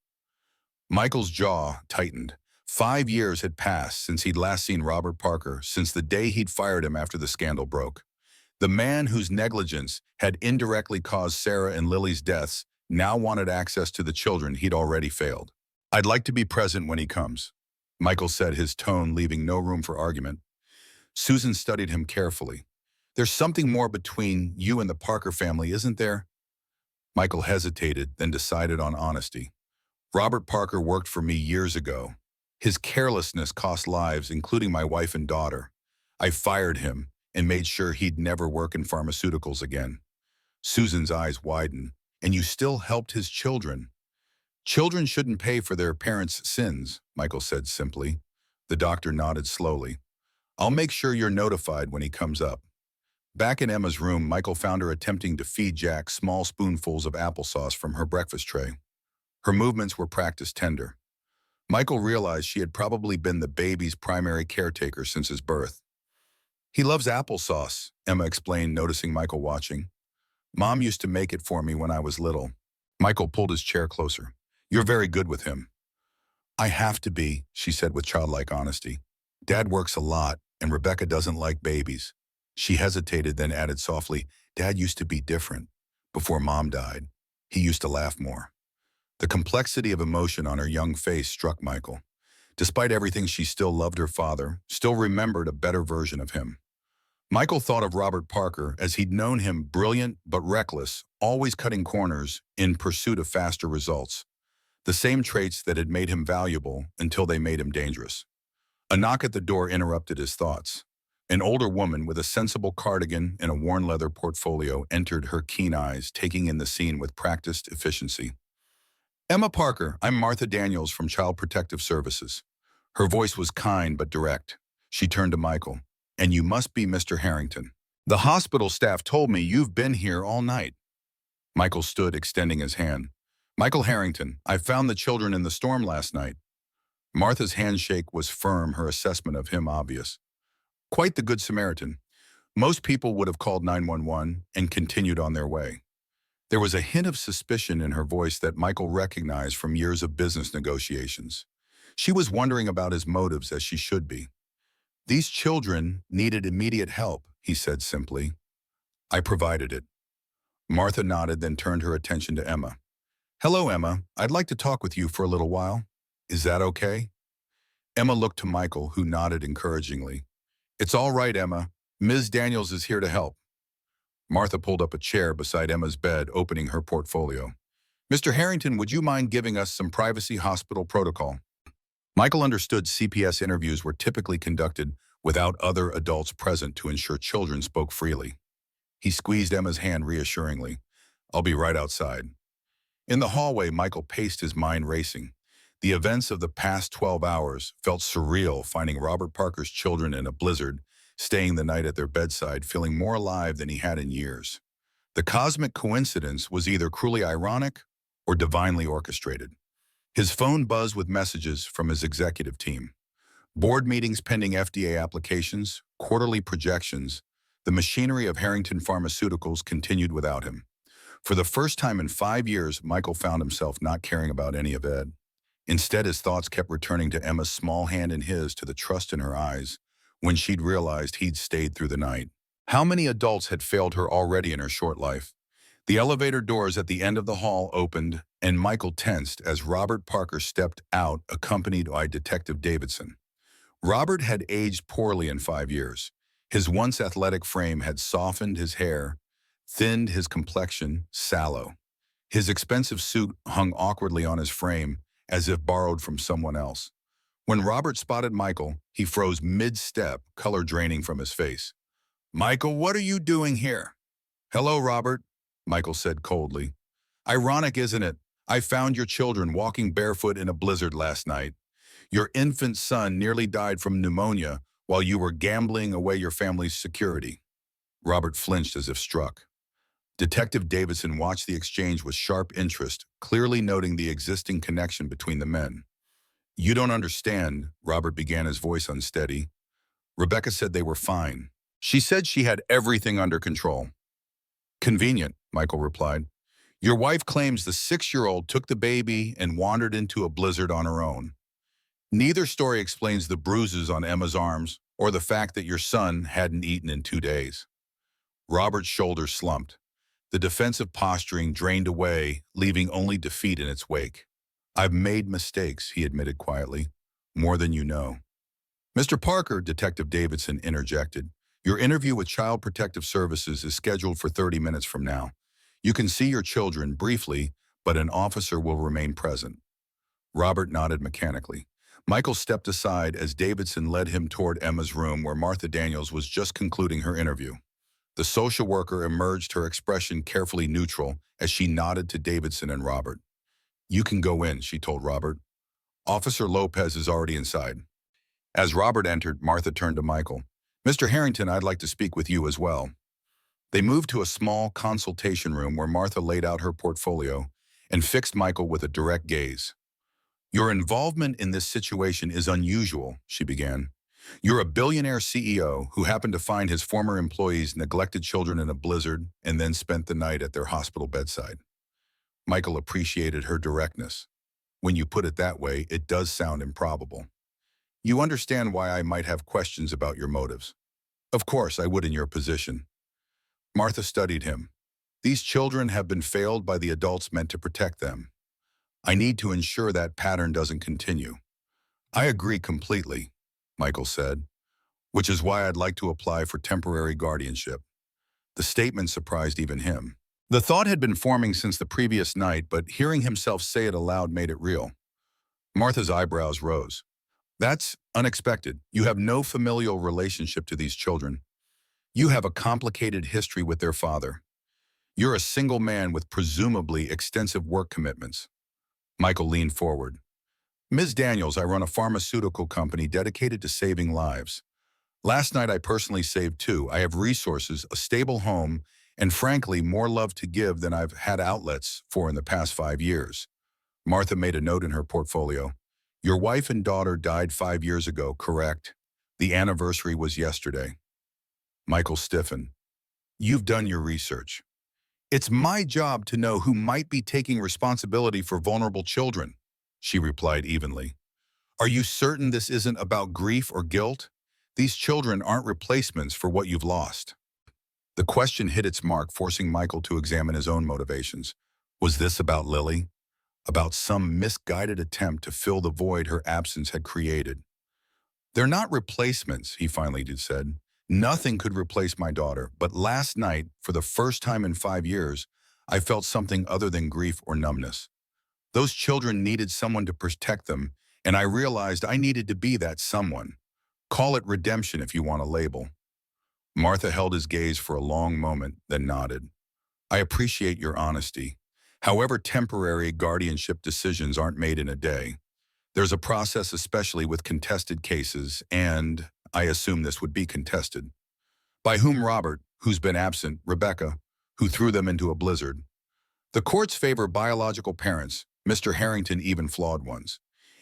Michael's jaw tightened. 5 years had passed since he'd last seen Robert Parker, since the day he'd fired him after the scandal broke. The man whose negligence had indirectly caused Sarah and Lily's deaths now wanted access to the children he'd already failed. "I'd like to be present when he comes," Michael said, his tone leaving no room for argument. Susan studied him carefully. "There's something more between you and the Parker family, isn't there?" Michael hesitated, then decided on honesty. "Robert Parker worked for me years ago. His carelessness cost lives, including my wife and daughter. I fired him and made sure he'd never work in pharmaceuticals again." Susan's eyes widened. "And you still helped his children?" "Children shouldn't pay for their parents' sins," Michael said simply. The doctor nodded slowly. "I'll make sure you're notified when he comes up." Back in Emma's room, Michael found her attempting to feed Jack small spoonfuls of applesauce from her breakfast tray. Her movements were practiced tender. Michael realized she had probably been the baby's primary caretaker since his birth. "He loves applesauce," Emma explained, noticing Michael watching. "Mom used to make it for me when I was little." Michael pulled his chair closer. "You're very good with him." "I have to be," she said with childlike honesty. "Dad works a lot, and Rebecca doesn't like babies." She hesitated, then added softly, "Dad used to be different. Before Mom died, he used to laugh more." The complexity of emotion on her young face struck Michael. Despite everything, she still loved her father, still remembered a better version of him. Michael thought of Robert Parker as he'd known him, brilliant but reckless, always cutting corners in pursuit of faster results. The same traits that had made him valuable until they made him dangerous. A knock at the door interrupted his thoughts. An older woman with a sensible cardigan and a worn leather portfolio entered, her keen eyes taking in the scene with practiced efficiency. "Emma Parker, I'm Martha Daniels from Child Protective Services." Her voice was kind but direct. She turned to Michael. "And you must be Mr. Harrington. The hospital staff told me you've been here all night." Michael stood, extending his hand. "Michael Harrington, I found the children in the storm last night." Martha's handshake was firm, her assessment of him obvious. "Quite the Good Samaritan. Most people would have called 911 and continued on their way." There was a hint of suspicion in her voice that Michael recognized from years of business negotiations. She was wondering about his motives, as she should be. "These children needed immediate help," he said simply. "I provided it." Martha nodded, then turned her attention to Emma. "Hello, Emma. I'd like to talk with you for a little while. Is that okay?" Emma looked to Michael, who nodded encouragingly. "It's all right, Emma. Ms. Daniels is here to help." Martha pulled up a chair beside Emma's bed, opening her portfolio. Mr. Harrington, would you mind giving us some privacy hospital protocol? Michael understood CPS interviews were typically conducted without other adults present to ensure children spoke freely. He squeezed Emma's hand reassuringly. I'll be right outside. In the hallway, Michael paced, his mind racing. The events of the past 12 hours felt surreal, finding Robert Parker's children in a blizzard, staying the night at their bedside, feeling more alive than he had in years. The cosmic coincidence was either cruelly ironic or divinely orchestrated. His phone buzzed with messages from his executive team. Board meetings pending FDA applications, quarterly projections. The machinery of Harrington Pharmaceuticals continued without him. For the first time in 5 years, Michael found himself not caring about any of Ed. Instead, his thoughts kept returning to Emma's small hand in his, to the trust in her eyes, when she'd realized he'd stayed through the night. How many adults had failed her already in her short life? The elevator doors at the end of the hall opened, and Michael tensed as Robert Parker stepped out, accompanied by Detective Davidson. Robert had aged poorly in 5 years. His once athletic frame had softened, his hair thinned, his complexion sallow. His expensive suit hung awkwardly on his frame, as if borrowed from someone else. When Robert spotted Michael, he froze mid-step, color draining from his face. Michael, what are you doing here? Hello, Robert, Michael said coldly. Ironic, isn't it? I found your children walking barefoot in a blizzard last night. Your infant son nearly died from pneumonia while you were gambling away your family's security. Robert flinched as if struck. Detective Davidson watched the exchange with sharp interest, clearly noting the existing connection between the men. You don't understand, Robert began, his voice unsteady. Rebecca said they were fine. She said she had everything under control. Convenient, Michael replied. Your wife claims the 6-year-old took the baby and wandered into a blizzard on her own. Neither story explains the bruises on Emma's arms or the fact that your son hadn't eaten in 2 days. Robert's shoulders slumped. The defensive posturing drained away, leaving only defeat in its wake. I've made mistakes, he admitted quietly. More than you know. Mr. Parker, Detective Davidson interjected. Your interview with Child Protective Services is scheduled for 30 minutes from now. You can see your children briefly, but an officer will remain present. Robert nodded mechanically. Michael stepped aside as Davidson led him toward Emma's room, where Martha Daniels was just concluding her interview. The social worker emerged, her expression carefully neutral, as she nodded to Davidson and Robert. You can go in, she told Robert. Officer Lopez is already inside. As Robert entered, Martha turned to Michael. Mr. Harrington, I'd like to speak with you as well. They moved to a small consultation room where Martha laid out her portfolio and fixed Michael with a direct gaze. Your involvement in this situation is unusual, she began. You're a billionaire CEO who happened to find his former employees neglected children in a blizzard and then spent the night at their hospital bedside. Michael appreciated her directness. When you put it that way, it does sound improbable. You understand why I might have questions about your motives. Of course, I would in your position. Martha studied him. These children have been failed by the adults meant to protect them. I need to ensure that pattern doesn't continue. I agree completely, Michael said, which is why I'd like to apply for temporary guardianship. The statement surprised even him. The thought had been forming since the previous night, but hearing himself say it aloud made it real. Martha's eyebrows rose. That's unexpected. You have no familial relationship to these children. You have a complicated history with their father. You're a single man with presumably extensive work commitments. Michael leaned forward. Ms. Daniels, I run a pharmaceutical company dedicated to saving lives. Last night I personally saved 2. I have resources, a stable home, and frankly, more love to give than I've had outlets for in the past 5 years. Martha made a note in her portfolio. Your wife and daughter died 5 years ago, correct? The anniversary was yesterday. Michael stiffened. You've done your research. It's my job to know who might be taking responsibility for vulnerable children, she replied evenly. Are you certain this isn't about grief or guilt? These children aren't replacements for what you've lost. The question hit its mark, forcing Michael to examine his own motivations. Was this about Lily? About some misguided attempt to fill the void her absence had created? They're not replacements, he finally said. Nothing could replace my daughter, but last night, for the first time in 5 years, I felt something other than grief or numbness. Those children needed someone to protect them, and I realized I needed to be that someone. Call it redemption if you want a label. Martha held his gaze for a long moment, then nodded. I appreciate your honesty. However, temporary guardianship decisions aren't made in a day. There's a process, especially with contested cases, and I assume this would be contested. By whom? Robert, who's been absent, Rebecca, who threw them into a blizzard. The courts favor biological parents, Mr. Harrington even flawed ones.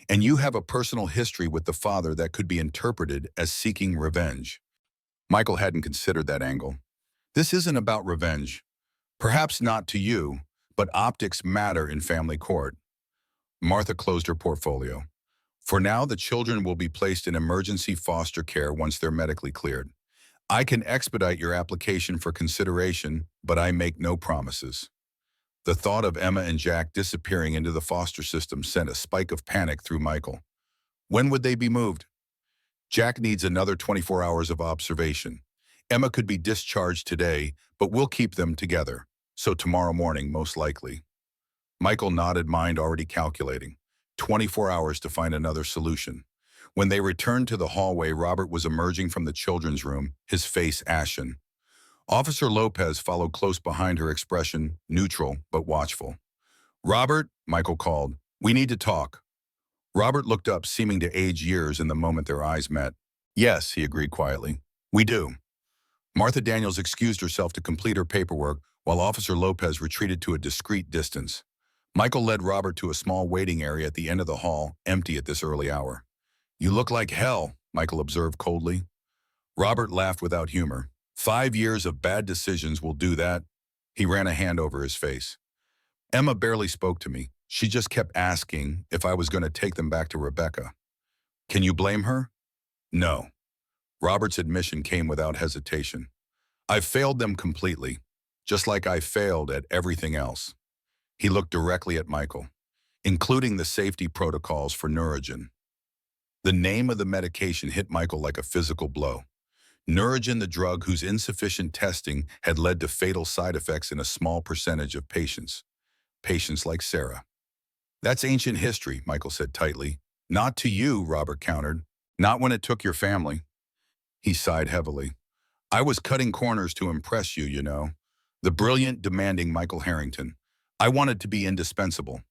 And you have a personal history with the father that could be interpreted as seeking revenge. Michael hadn't considered that angle. This isn't about revenge. Perhaps not to you, but optics matter in family court. Martha closed her portfolio. For now, the children will be placed in emergency foster care once they're medically cleared. I can expedite your application for consideration, but I make no promises. The thought of Emma and Jack disappearing into the foster system sent a spike of panic through Michael. When would they be moved? Jack needs another 24 hours of observation. Emma could be discharged today, but we'll keep them together. So tomorrow morning, most likely. Michael nodded, mind already calculating. 24 hours to find another solution. When they returned to the hallway, Robert was emerging from the children's room, his face ashen. Officer Lopez followed close behind, her expression neutral but watchful. Robert, Michael called, we need to talk. Robert looked up, seeming to age years in the moment their eyes met. Yes, he agreed quietly. We do. Martha Daniels excused herself to complete her paperwork while Officer Lopez retreated to a discreet distance. Michael led Robert to a small waiting area at the end of the hall, empty at this early hour. You look like hell, Michael observed coldly. Robert laughed without humor. 5 years of bad decisions will do that. He ran a hand over his face. Emma barely spoke to me. She just kept asking if I was going to take them back to Rebecca. Can you blame her? No. Robert's admission came without hesitation. I've failed them completely, just like I failed at everything else. He looked directly at Michael, including the safety protocols for Neurogen. The name of the medication hit Michael like a physical blow. Neurogen, the drug whose insufficient testing had led to fatal side effects in a small percentage of patients. Patients like Sarah. That's ancient history, Michael said tightly. Not to you, Robert countered. Not when it took your family. He sighed heavily. I was cutting corners to impress you, you know. The brilliant, demanding Michael Harrington. I wanted to be indispensable.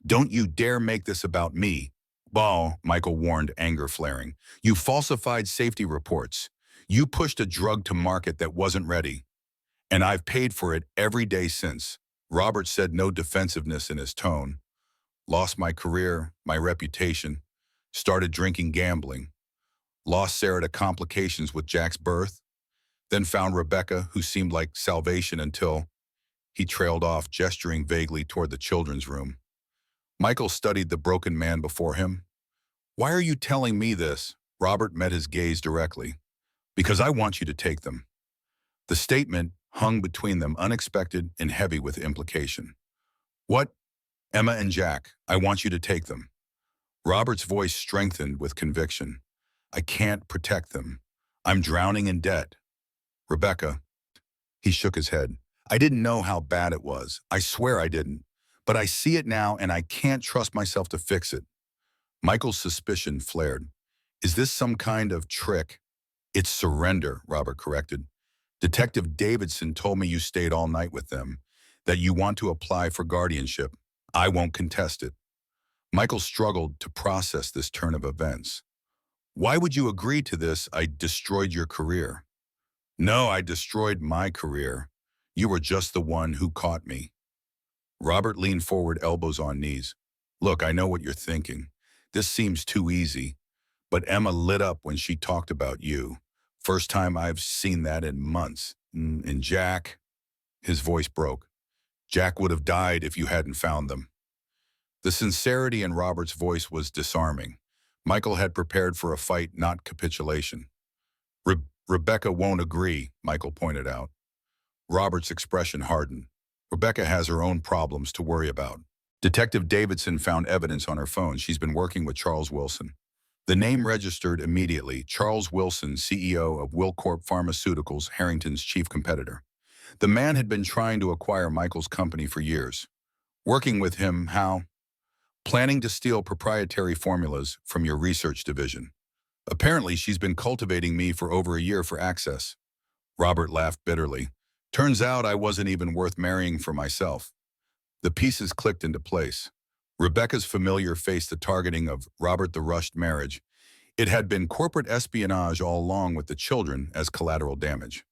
Don't you dare make this about me. Bah, Michael warned, anger flaring. You falsified safety reports. You pushed a drug to market that wasn't ready. And I've paid for it every day since. Robert said, no defensiveness in his tone. Lost my career, my reputation. Started drinking, gambling. Lost Sarah to complications with Jack's birth. Then found Rebecca, who seemed like salvation until... He trailed off, gesturing vaguely toward the children's room. Michael studied the broken man before him. Why are you telling me this? Robert met his gaze directly. Because I want you to take them. The statement hung between them, unexpected and heavy with implication. What? Emma and Jack, I want you to take them. Robert's voice strengthened with conviction. I can't protect them. I'm drowning in debt. Rebecca. He shook his head. I didn't know how bad it was. I swear I didn't. But I see it now and I can't trust myself to fix it. Michael's suspicion flared. Is this some kind of trick? It's surrender, Robert corrected. Detective Davidson told me you stayed all night with them, that you want to apply for guardianship. I won't contest it. Michael struggled to process this turn of events. Why would you agree to this? I destroyed your career. No, I destroyed my career. You were just the one who caught me. Robert leaned forward, elbows on knees. Look, I know what you're thinking. This seems too easy. But Emma lit up when she talked about you. First time I've seen that in months. And Jack, his voice broke. Jack would have died if you hadn't found them. The sincerity in Robert's voice was disarming. Michael had prepared for a fight, not capitulation. Rebecca won't agree, Michael pointed out. Robert's expression hardened. Rebecca has her own problems to worry about. Detective Davidson found evidence on her phone. She's been working with Charles Wilson. The name registered immediately, Charles Wilson, CEO of Wilcorp Pharmaceuticals, Harrington's chief competitor. The man had been trying to acquire Michael's company for years. Working with him, how? Planning to steal proprietary formulas from your research division. Apparently, she's been cultivating me for over a year for access. Robert laughed bitterly. Turns out I wasn't even worth marrying for myself. The pieces clicked into place. Rebecca's familiar faced the targeting of Robert the rushed marriage. It had been corporate espionage all along with the children as collateral damage.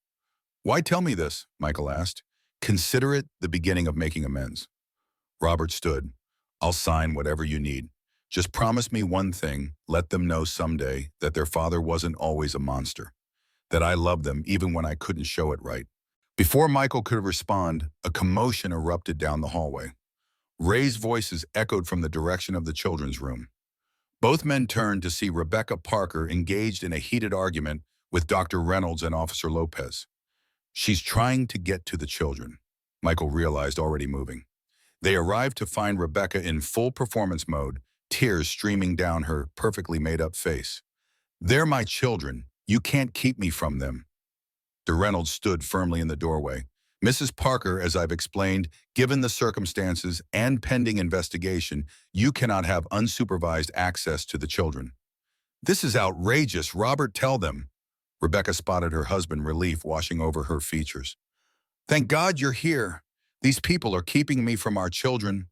Why tell me this? Michael asked. Consider it the beginning of making amends. Robert stood. I'll sign whatever you need. Just promise me one thing, let them know someday that their father wasn't always a monster, that I loved them even when I couldn't show it right. Before Michael could respond, a commotion erupted down the hallway. Raised voices echoed from the direction of the children's room. Both men turned to see Rebecca Parker engaged in a heated argument with Dr. Reynolds and Officer Lopez. She's trying to get to the children, Michael realized, already moving. They arrived to find Rebecca in full performance mode, tears streaming down her perfectly made-up face. They're my children. You can't keep me from them. Dr. Reynolds stood firmly in the doorway. Mrs. Parker, as I've explained, given the circumstances and pending investigation, you cannot have unsupervised access to the children. This is outrageous. Robert, tell them. Rebecca spotted her husband, relief washing over her features. Thank God you're here. These people are keeping me from our children.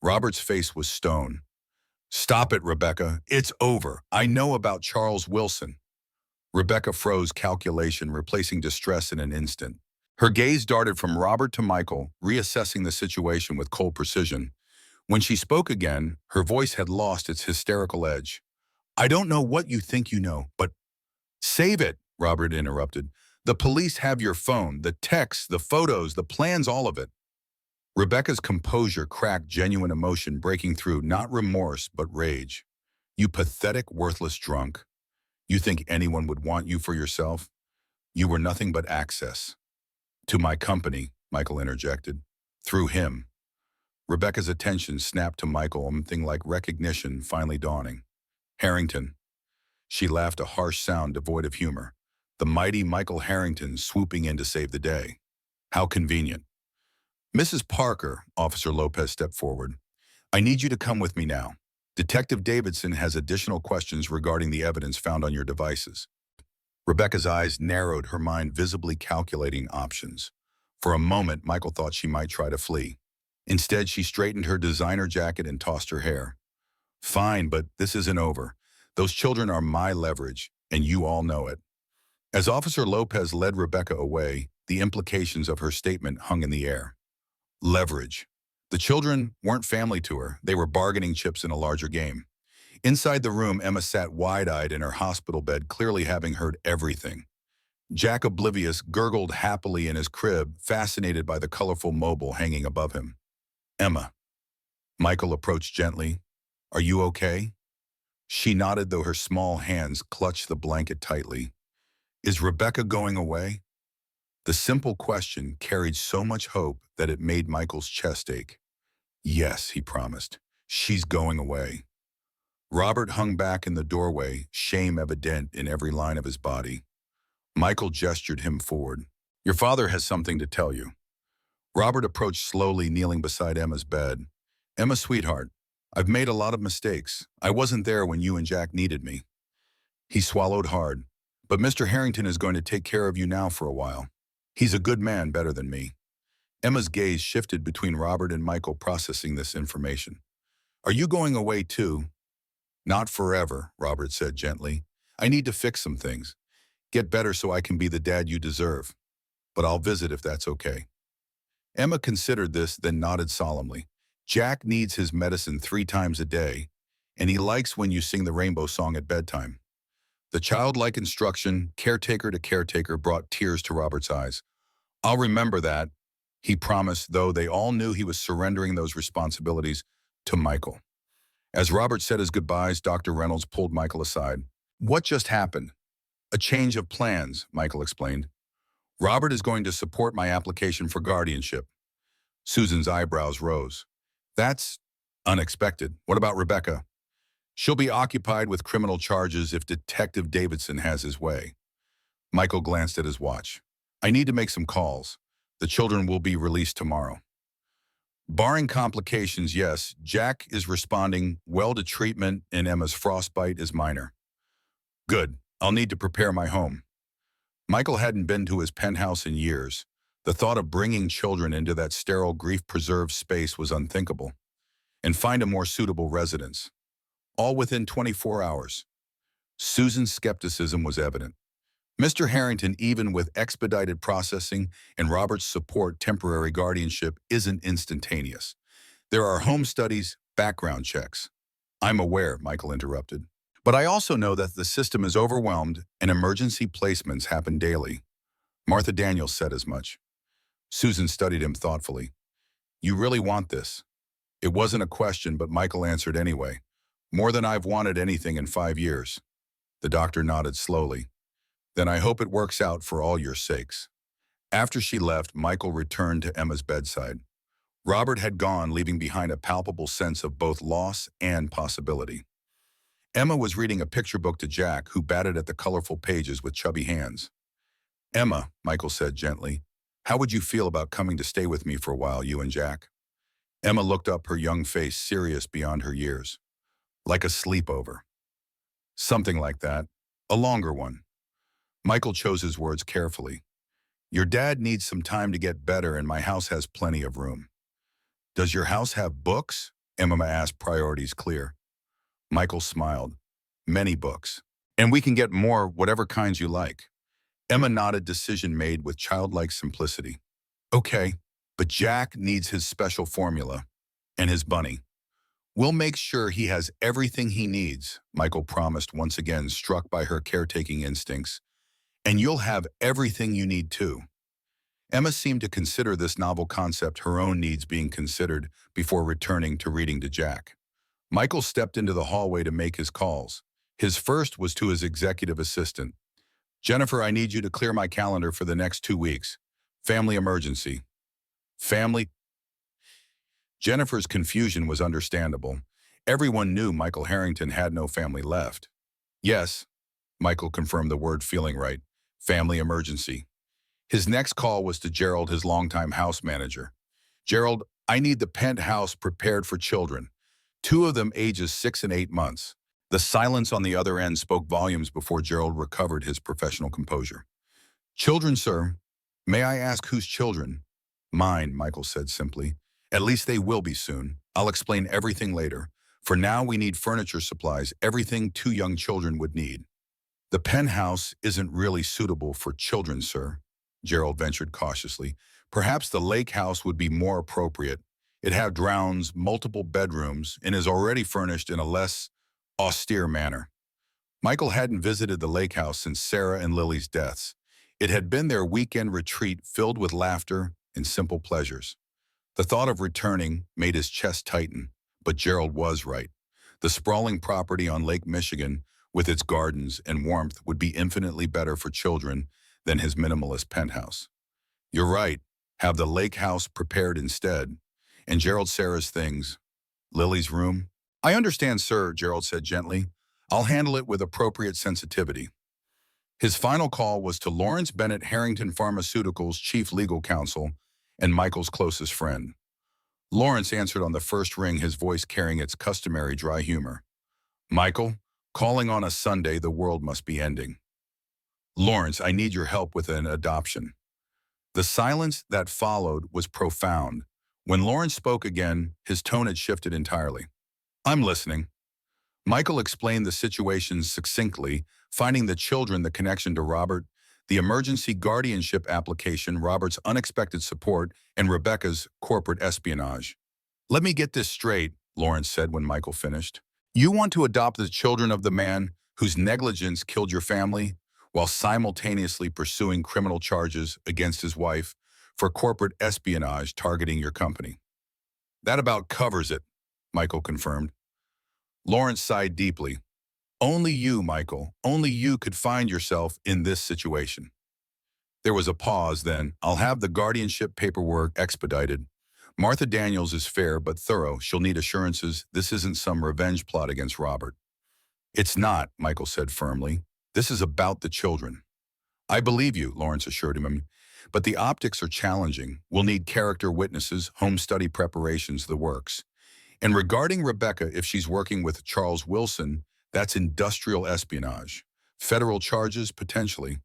Robert's face was stone. Stop it, Rebecca. It's over. I know about Charles Wilson. Rebecca froze calculation, replacing distress in an instant. Her gaze darted from Robert to Michael, reassessing the situation with cold precision. When she spoke again, her voice had lost its hysterical edge. I don't know what you think you know, but save it, Robert interrupted. The police have your phone, the texts, the photos, the plans, all of it. Rebecca's composure cracked, genuine emotion breaking through, not remorse, but rage. You pathetic, worthless drunk. You think anyone would want you for yourself? You were nothing but access. To my company, Michael interjected. Through him. Rebecca's attention snapped to Michael, something like recognition finally dawning. Harrington. She laughed, a harsh sound devoid of humor. The mighty Michael Harrington swooping in to save the day. How convenient. Mrs. Parker, Officer Lopez stepped forward. I need you to come with me now. Detective Davidson has additional questions regarding the evidence found on your devices. Rebecca's eyes narrowed, her mind visibly calculating options. For a moment, Michael thought she might try to flee. Instead, she straightened her designer jacket and tossed her hair. Fine, but this isn't over. Those children are my leverage, and you all know it. As Officer Lopez led Rebecca away, the implications of her statement hung in the air. Leverage. The children weren't family to her. They were bargaining chips in a larger game. Inside the room, Emma sat wide-eyed in her hospital bed, clearly having heard everything. Jack, oblivious, gurgled happily in his crib, fascinated by the colorful mobile hanging above him. Emma. Michael approached gently. Are you okay? She nodded, though her small hands clutched the blanket tightly. Is Rebecca going away? The simple question carried so much hope that it made Michael's chest ache. Yes, he promised. She's going away. Robert hung back in the doorway, shame evident in every line of his body. Michael gestured him forward. Your father has something to tell you. Robert approached slowly, kneeling beside Emma's bed. Emma, sweetheart, I've made a lot of mistakes. I wasn't there when you and Jack needed me. He swallowed hard. But Mr. Harrington is going to take care of you now for a while. He's a good man, better than me. Emma's gaze shifted between Robert and Michael, processing this information. Are you going away too? Not forever, Robert said gently. I need to fix some things. Get better so I can be the dad you deserve. But I'll visit if that's okay. Emma considered this, then nodded solemnly. Jack needs his medicine 3 times a day, and he likes when you sing the rainbow song at bedtime. The childlike instruction, caretaker to caretaker, brought tears to Robert's eyes. I'll remember that, he promised, though they all knew he was surrendering those responsibilities to Michael. As Robert said his goodbyes, Dr. Reynolds pulled Michael aside. What just happened? A change of plans, Michael explained. Robert is going to support my application for guardianship. Susan's eyebrows rose. That's unexpected. What about Rebecca? She'll be occupied with criminal charges if Detective Davidson has his way. Michael glanced at his watch. I need to make some calls. The children will be released tomorrow. Barring complications, yes, Jack is responding well to treatment and Emma's frostbite is minor. Good. I'll need to prepare my home. Michael hadn't been to his penthouse in years. The thought of bringing children into that sterile, grief-preserved space was unthinkable. And find a more suitable residence. All within 24 hours. Susan's skepticism was evident. Mr. Harrington, even with expedited processing and Robert's support, temporary guardianship isn't instantaneous. There are home studies, background checks. I'm aware, Michael interrupted. But I also know that the system is overwhelmed and emergency placements happen daily. Martha Daniels said as much. Susan studied him thoughtfully. You really want this? It wasn't a question, but Michael answered anyway. More than I've wanted anything in 5 years. The doctor nodded slowly. Then I hope it works out for all your sakes. After she left, Michael returned to Emma's bedside. Robert had gone, leaving behind a palpable sense of both loss and possibility. Emma was reading a picture book to Jack, who batted at the colorful pages with chubby hands. Emma, Michael said gently, how would you feel about coming to stay with me for a while, you and Jack? Emma looked up, her young face serious beyond her years. Like a sleepover. Something like that. A longer one. Michael chose his words carefully. Your dad needs some time to get better and my house has plenty of room. Does your house have books? Emma asked, priorities clear. Michael smiled. Many books. And we can get more, whatever kinds you like. Emma nodded, decision made with childlike simplicity. Okay, but Jack needs his special formula. And his bunny. We'll make sure he has everything he needs, Michael promised, once again struck by her caretaking instincts. And you'll have everything you need too. Emma seemed to consider this novel concept, her own needs being considered, before returning to reading to Jack. Michael stepped into the hallway to make his calls. His first was to his executive assistant. Jennifer, I need you to clear my calendar for the next 2 weeks. Family emergency. Family? Jennifer's confusion was understandable. Everyone knew Michael Harrington had no family left. Yes, Michael confirmed the word, feeling right. Family emergency. His next call was to Gerald, his longtime house manager. Gerald, I need the penthouse prepared for children. 2 of them ages 6 and 8 months. The silence on the other end spoke volumes before Gerald recovered his professional composure. Children, sir. May I ask whose children? Mine, Michael said simply. At least they will be soon. I'll explain everything later. For now, we need furniture supplies, everything 2 young children would need. The penthouse isn't really suitable for children, sir, Gerald ventured cautiously. Perhaps the lake house would be more appropriate. It has grounds, multiple bedrooms, and is already furnished in a less austere manner. Michael hadn't visited the lake house since Sarah and Lily's deaths. It had been their weekend retreat filled with laughter and simple pleasures. The thought of returning made his chest tighten, but Gerald was right. The sprawling property on Lake Michigan, with its gardens and warmth, would be infinitely better for children than his minimalist penthouse. You're right, have the lake house prepared instead. And Gerald, Sarah's things. Lily's room? I understand, sir, Gerald said gently. I'll handle it with appropriate sensitivity. His final call was to Lawrence Bennett, Harrington Pharmaceuticals' chief legal counsel and Michael's closest friend. Lawrence answered on the first ring, his voice carrying its customary dry humor. Michael, calling on a Sunday, the world must be ending. Lawrence, I need your help with an adoption. The silence that followed was profound. When Lawrence spoke again, his tone had shifted entirely. I'm listening. Michael explained the situation succinctly, finding the children, the connection to Robert, the emergency guardianship application, Robert's unexpected support, and Rebecca's corporate espionage. Let me get this straight, Lawrence said when Michael finished. You want to adopt the children of the man whose negligence killed your family, while simultaneously pursuing criminal charges against his wife for corporate espionage targeting your company. That about covers it, Michael confirmed. Lawrence sighed deeply. Only you, Michael, only you could find yourself in this situation. There was a pause, then. I'll have the guardianship paperwork expedited. Martha Daniels is fair but thorough. She'll need assurances this isn't some revenge plot against Robert. It's not, Michael said firmly. This is about the children. I believe you, Lawrence assured him, but the optics are challenging. We'll need character witnesses, home study preparations, the works. And regarding Rebecca, if she's working with Charles Wilson, that's industrial espionage. Federal charges, potentially.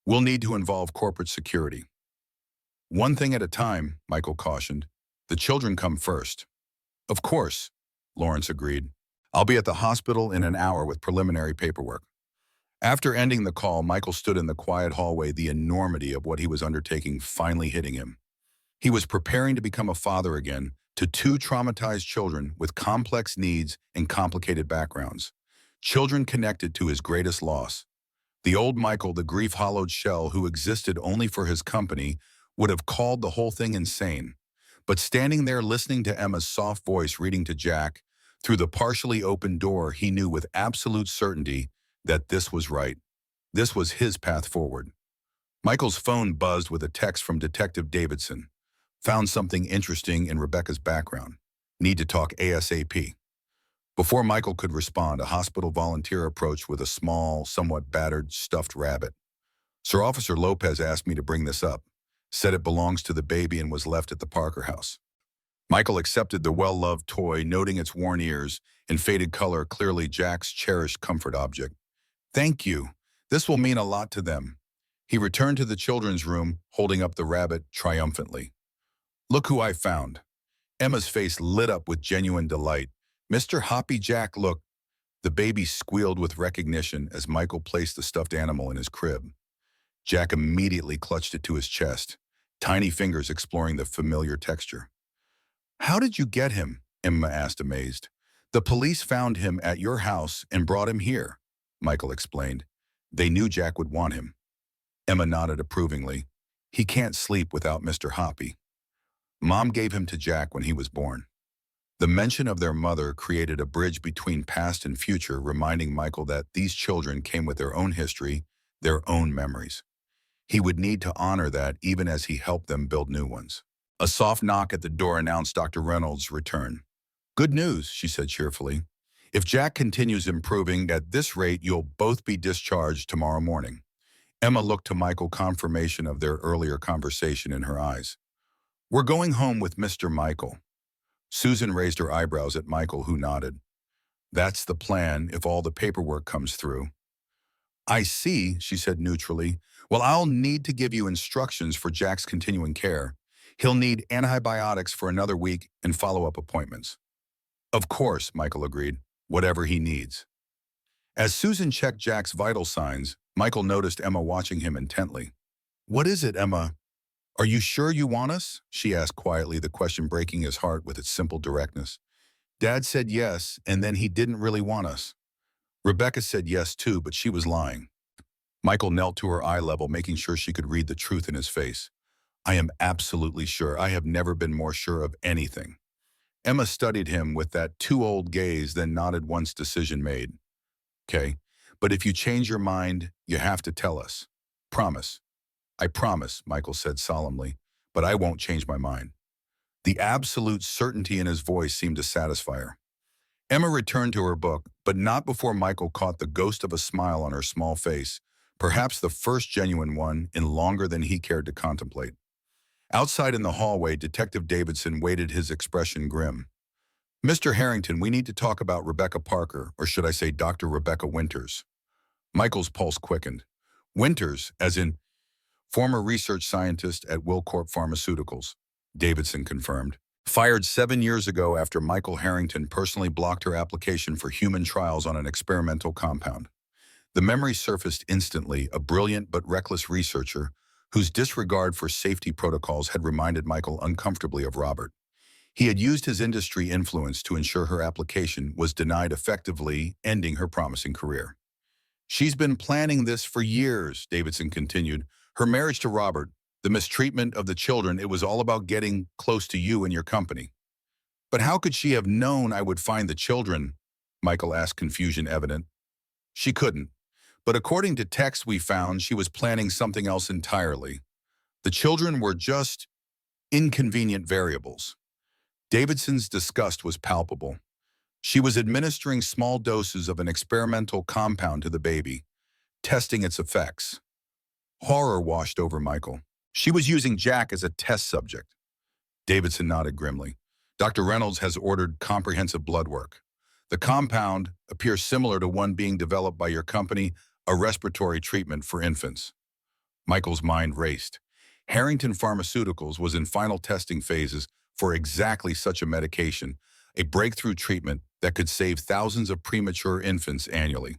We'll need to involve corporate security. One thing at a time, Michael cautioned. The children come first. Of course, Lawrence agreed. I'll be at the hospital in an hour with preliminary paperwork. After ending the call, Michael stood in the quiet hallway, the enormity of what he was undertaking finally hitting him. He was preparing to become a father again to two traumatized children with complex needs and complicated backgrounds. Children connected to his greatest loss. The old Michael, the grief-hollowed shell who existed only for his company, would have called the whole thing insane. But standing there listening to Emma's soft voice reading to Jack, through the partially open door, he knew with absolute certainty that this was right. This was his path forward. Michael's phone buzzed with a text from Detective Davidson. Found something interesting in Rebecca's background. Need to talk ASAP. Before Michael could respond, a hospital volunteer approached with a small, somewhat battered, stuffed rabbit. Sir Officer Lopez asked me to bring this up. Said it belongs to the baby and was left at the Parker house. Michael accepted the well-loved toy, noting its worn ears and faded color, clearly Jack's cherished comfort object. Thank you. This will mean a lot to them. He returned to the children's room, holding up the rabbit triumphantly. Look who I found. Emma's face lit up with genuine delight. Mr. Hoppy Jack, look. The baby squealed with recognition as Michael placed the stuffed animal in his crib. Jack immediately clutched it to his chest, tiny fingers exploring the familiar texture. How did you get him? Emma asked, amazed. The police found him at your house and brought him here, Michael explained. They knew Jack would want him. Emma nodded approvingly. He can't sleep without Mr. Hoppy. Mom gave him to Jack when he was born. The mention of their mother created a bridge between past and future, reminding Michael that these children came with their own history, their own memories. He would need to honor that even as he helped them build new ones. A soft knock at the door announced Dr. Reynolds' return. Good news, she said cheerfully. If Jack continues improving at this rate, you'll both be discharged tomorrow morning. Emma looked to Michael, confirmation of their earlier conversation in her eyes. We're going home with Mr. Michael. Susan raised her eyebrows at Michael, who nodded. That's the plan if all the paperwork comes through. I see, she said neutrally. Well, I'll need to give you instructions for Jack's continuing care. He'll need antibiotics for another week and follow-up appointments. Of course, Michael agreed, whatever he needs. As Susan checked Jack's vital signs, Michael noticed Emma watching him intently. What is it, Emma? Are you sure you want us? She asked quietly, the question breaking his heart with its simple directness. Dad said yes, and then he didn't really want us. Rebecca said yes too, but she was lying. Michael knelt to her eye level, making sure she could read the truth in his face. I am absolutely sure. I have never been more sure of anything. Emma studied him with that too-old gaze, then nodded once decision made. Okay, but if you change your mind, you have to tell us. Promise. I promise, Michael said solemnly, but I won't change my mind. The absolute certainty in his voice seemed to satisfy her. Emma returned to her book, but not before Michael caught the ghost of a smile on her small face, perhaps the first genuine one in longer than he cared to contemplate. Outside in the hallway, Detective Davidson waited, his expression grim. Mr. Harrington, we need to talk about Rebecca Parker, or should I say Dr. Rebecca Winters. Michael's pulse quickened. Winters, as in former research scientist at Wilcorp Pharmaceuticals, Davidson confirmed. Fired 7 years ago after Michael Harrington personally blocked her application for human trials on an experimental compound. The memory surfaced instantly, a brilliant but reckless researcher whose disregard for safety protocols had reminded Michael uncomfortably of Robert. He had used his industry influence to ensure her application was denied, effectively ending her promising career. She's been planning this for years, Davidson continued. Her marriage to Robert, the mistreatment of the children, it was all about getting close to you and your company. But how could she have known I would find the children? Michael asked, confusion evident. She couldn't. But according to texts we found, she was planning something else entirely. The children were just inconvenient variables. Davidson's disgust was palpable. She was administering small doses of an experimental compound to the baby, testing its effects. Horror washed over Michael. She was using Jack as a test subject. Davidson nodded grimly. Dr. Reynolds has ordered comprehensive blood work. The compound appears similar to one being developed by your company, a respiratory treatment for infants. Michael's mind raced. Harrington Pharmaceuticals was in final testing phases for exactly such a medication, a breakthrough treatment that could save thousands of premature infants annually.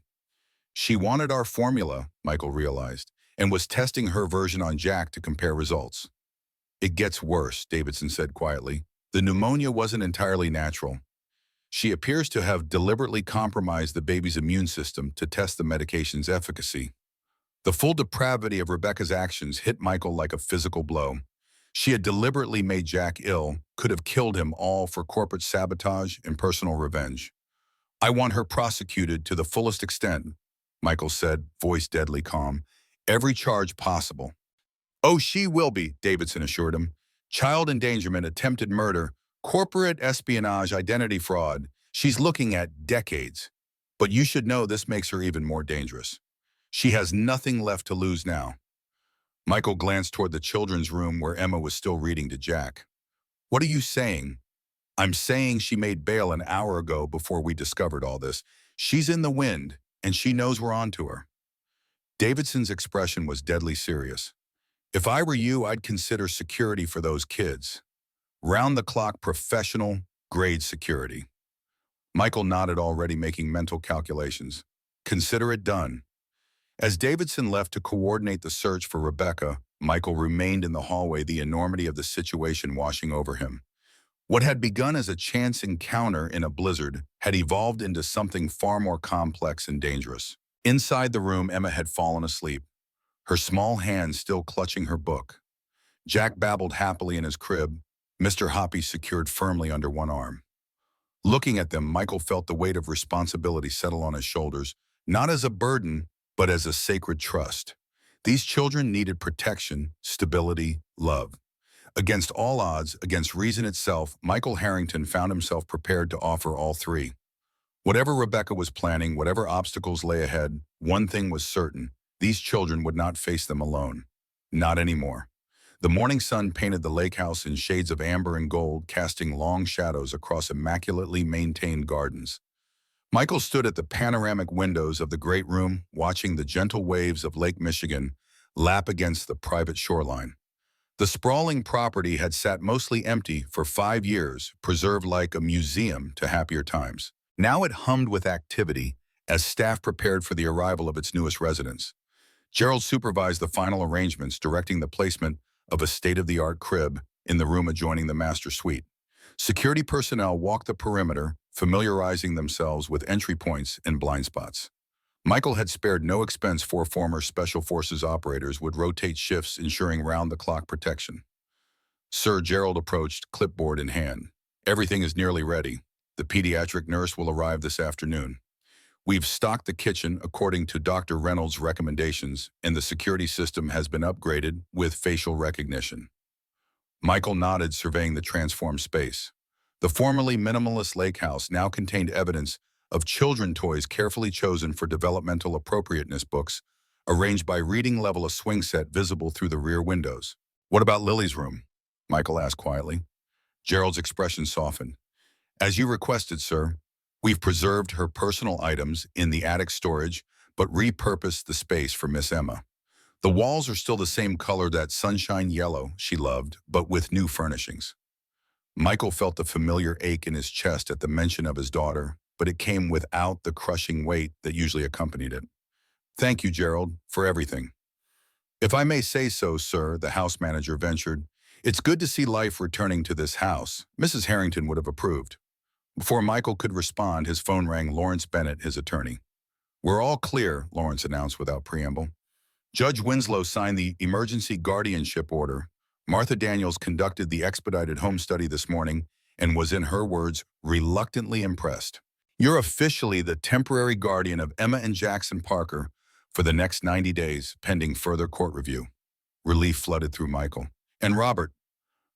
She wanted our formula, Michael realized, and was testing her version on Jack to compare results. It gets worse, Davidson said quietly. The pneumonia wasn't entirely natural. She appears to have deliberately compromised the baby's immune system to test the medication's efficacy. The full depravity of Rebecca's actions hit Michael like a physical blow. She had deliberately made Jack ill, could have killed him, all for corporate sabotage and personal revenge. I want her prosecuted to the fullest extent, Michael said, voice deadly calm. Every charge possible. Oh, she will be, Davidson assured him. Child endangerment, attempted murder, corporate espionage, identity fraud. She's looking at decades. But you should know this makes her even more dangerous. She has nothing left to lose now. Michael glanced toward the children's room where Emma was still reading to Jack. What are you saying? I'm saying she made bail an hour ago before we discovered all this. She's in the wind, and she knows we're on to her. Davidson's expression was deadly serious. If I were you, I'd consider security for those kids. Round-the-clock professional grade security. Michael nodded, already making mental calculations. Consider it done. As Davidson left to coordinate the search for Rebecca, Michael remained in the hallway, the enormity of the situation washing over him. What had begun as a chance encounter in a blizzard had evolved into something far more complex and dangerous. Inside the room, Emma had fallen asleep, her small hands still clutching her book. Jack babbled happily in his crib, Mr. Hoppy secured firmly under one arm. Looking at them, Michael felt the weight of responsibility settle on his shoulders, not as a burden, but as a sacred trust. These children needed protection, stability, love. Against all odds, against reason itself, Michael Harrington found himself prepared to offer all three. Whatever Rebecca was planning, whatever obstacles lay ahead, one thing was certain: these children would not face them alone. Not anymore. The morning sun painted the lake house in shades of amber and gold, casting long shadows across immaculately maintained gardens. Michael stood at the panoramic windows of the great room, watching the gentle waves of Lake Michigan lap against the private shoreline. The sprawling property had sat mostly empty for 5 years, preserved like a museum to happier times. Now it hummed with activity as staff prepared for the arrival of its newest residents. Gerald supervised the final arrangements, directing the placement of a state-of-the-art crib in the room adjoining the master suite. Security personnel walked the perimeter, familiarizing themselves with entry points and blind spots. Michael had spared no expense. 4 former Special Forces operators would rotate shifts, ensuring round-the-clock protection. Sir Gerald approached, clipboard in hand. Everything is nearly ready. The pediatric nurse will arrive this afternoon. We've stocked the kitchen according to Dr. Reynolds' recommendations, and the security system has been upgraded with facial recognition. Michael nodded, surveying the transformed space. The formerly minimalist lake house now contained evidence of children toys carefully chosen for developmental appropriateness, books arranged by reading level, a swing set visible through the rear windows. What about Lily's room? Michael asked quietly. Gerald's expression softened. As you requested, sir. We've preserved her personal items in the attic storage, but repurposed the space for Miss Emma. The walls are still the same color, that sunshine yellow she loved, but with new furnishings. Michael felt the familiar ache in his chest at the mention of his daughter, but it came without the crushing weight that usually accompanied it. Thank you, Gerald, for everything. If I may say so, sir, the house manager ventured. It's good to see life returning to this house. Mrs. Harrington would have approved. Before Michael could respond, his phone rang. Lawrence Bennett, his attorney. We're all clear, Lawrence announced without preamble. Judge Winslow signed the emergency guardianship order. Martha Daniels conducted the expedited home study this morning and was, in her words, reluctantly impressed. You're officially the temporary guardian of Emma and Jackson Parker for the next 90 days, pending further court review. Relief flooded through Michael. And Robert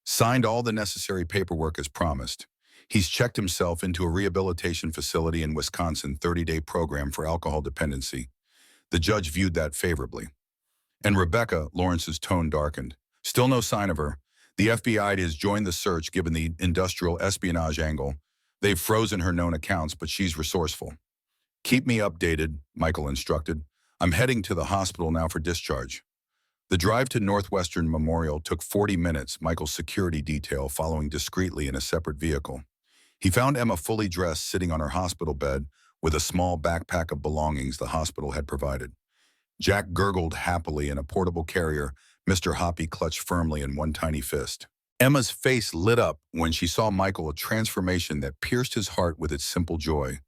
signed all the necessary paperwork as promised. He's checked himself into a rehabilitation facility in Wisconsin 30-day program for alcohol dependency. The judge viewed that favorably. And Rebecca, Lawrence's tone darkened. Still no sign of her. The FBI has joined the search given the industrial espionage angle. They've frozen her known accounts, but she's resourceful. Keep me updated, Michael instructed. I'm heading to the hospital now for discharge. The drive to Northwestern Memorial took 40 minutes, Michael's security detail following discreetly in a separate vehicle. He found Emma fully dressed sitting on her hospital bed with a small backpack of belongings the hospital had provided. Jack gurgled happily in a portable carrier Mr. Hoppy clutched firmly in one tiny fist. Emma's face lit up when she saw Michael, a transformation that pierced his heart with its simple joy.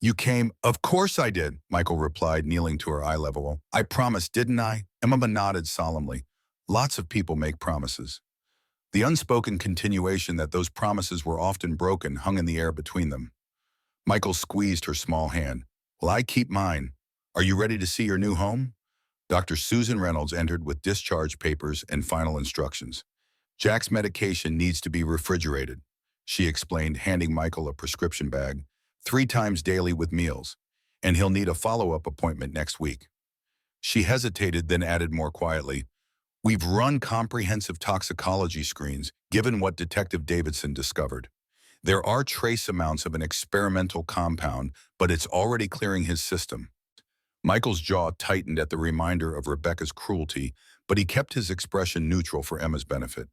You came? Of course I did, Michael replied, kneeling to her eye level. I promised, didn't I? Emma nodded solemnly. Lots of people make promises. The unspoken continuation that those promises were often broken hung in the air between them. Michael squeezed her small hand. Well, I keep mine. Are you ready to see your new home? Dr. Susan Reynolds entered with discharge papers and final instructions. Jack's medication needs to be refrigerated, she explained, handing Michael a prescription bag, 3 times daily with meals, and he'll need a follow-up appointment next week. She hesitated, then added more quietly, We've run comprehensive toxicology screens, given what Detective Davidson discovered. There are trace amounts of an experimental compound, but it's already clearing his system. Michael's jaw tightened at the reminder of Rebecca's cruelty, but he kept his expression neutral for Emma's benefit.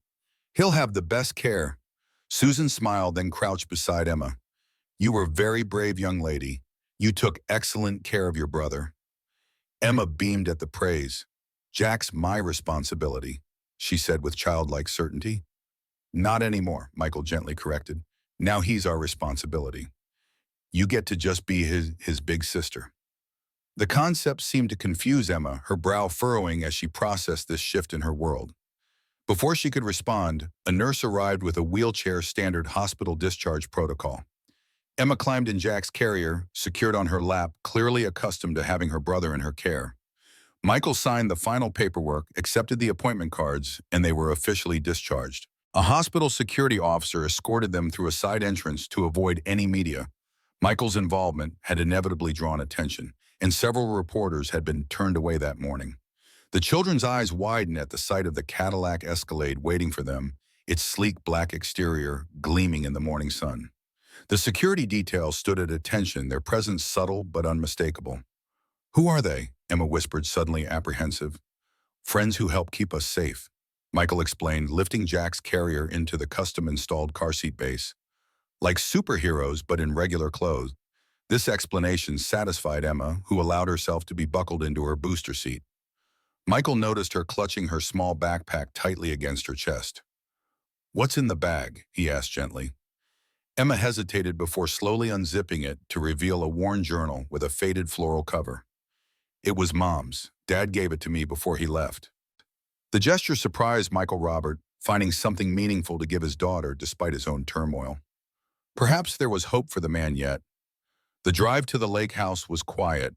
He'll have the best care. Susan smiled, then crouched beside Emma. You were a very brave young lady. You took excellent care of your brother. Emma beamed at the praise. Jack's my responsibility, she said with childlike certainty. Not anymore, Michael gently corrected. Now he's our responsibility. You get to just be his big sister. The concept seemed to confuse Emma, her brow furrowing as she processed this shift in her world. Before she could respond, a nurse arrived with a wheelchair standard hospital discharge protocol. Emma climbed in Jack's carrier, secured on her lap, clearly accustomed to having her brother in her care. Michael signed the final paperwork, accepted the appointment cards, and they were officially discharged. A hospital security officer escorted them through a side entrance to avoid any media. Michael's involvement had inevitably drawn attention, and several reporters had been turned away that morning. The children's eyes widened at the sight of the Cadillac Escalade waiting for them, its sleek black exterior gleaming in the morning sun. The security detail stood at attention, their presence subtle but unmistakable. Who are they? Emma whispered, suddenly apprehensive. Friends who help keep us safe, Michael explained, lifting Jack's carrier into the custom-installed car seat base. Like superheroes, but in regular clothes. This explanation satisfied Emma, who allowed herself to be buckled into her booster seat. Michael noticed her clutching her small backpack tightly against her chest. What's in the bag? He asked gently. Emma hesitated before slowly unzipping it to reveal a worn journal with a faded floral cover. It was Mom's. Dad gave it to me before he left. The gesture surprised Michael Robert, finding something meaningful to give his daughter despite his own turmoil. Perhaps there was hope for the man yet. The drive to the lake house was quiet,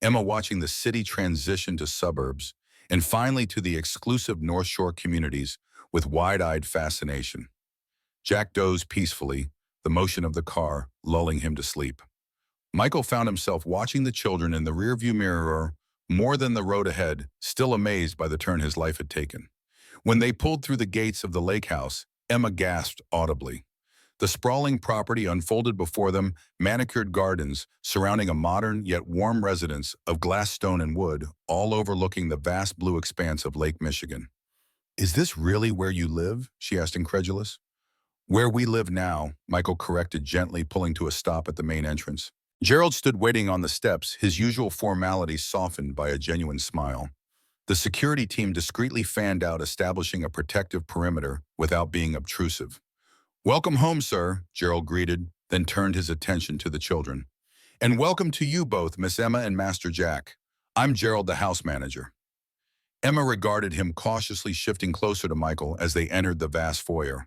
Emma watching the city transition to suburbs, and finally to the exclusive North Shore communities with wide-eyed fascination. Jack dozed peacefully, the motion of the car lulling him to sleep. Michael found himself watching the children in the rearview mirror more than the road ahead, still amazed by the turn his life had taken. When they pulled through the gates of the lake house, Emma gasped audibly. The sprawling property unfolded before them, manicured gardens surrounding a modern yet warm residence of glass, stone, and wood, all overlooking the vast blue expanse of Lake Michigan. Is this really where you live? She asked, incredulous. Where we live now, Michael corrected, gently pulling to a stop at the main entrance. Gerald stood waiting on the steps, his usual formality softened by a genuine smile. The security team discreetly fanned out, establishing a protective perimeter without being obtrusive. Welcome home, sir, Gerald greeted, then turned his attention to the children. And welcome to you both, Miss Emma and Master Jack. I'm Gerald, the house manager. Emma regarded him cautiously, shifting closer to Michael as they entered the vast foyer.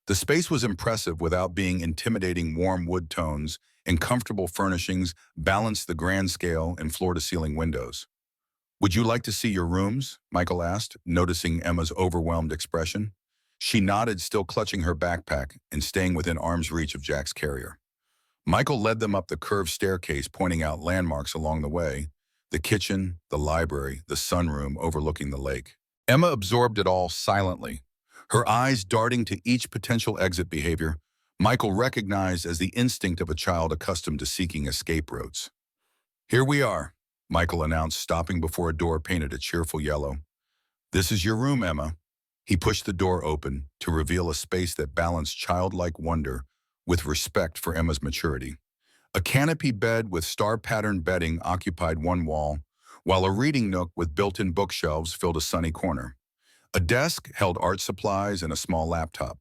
The space was impressive without being intimidating. Warm wood tones and comfortable furnishings balanced the grand scale and floor-to-ceiling windows. Would you like to see your rooms? Michael asked, noticing Emma's overwhelmed expression. She nodded, still clutching her backpack and staying within arm's reach of Jack's carrier. Michael led them up the curved staircase, pointing out landmarks along the way: the kitchen, the library, the sunroom overlooking the lake. Emma absorbed it all silently, her eyes darting to each potential exit behavior Michael recognized as the instinct of a child accustomed to seeking escape routes. "Here we are," Michael announced, stopping before a door painted a cheerful yellow. "This is your room, Emma." He pushed the door open to reveal a space that balanced childlike wonder with respect for Emma's maturity. A canopy bed with star-patterned bedding occupied one wall, while a reading nook with built-in bookshelves filled a sunny corner. A desk held art supplies and a small laptop.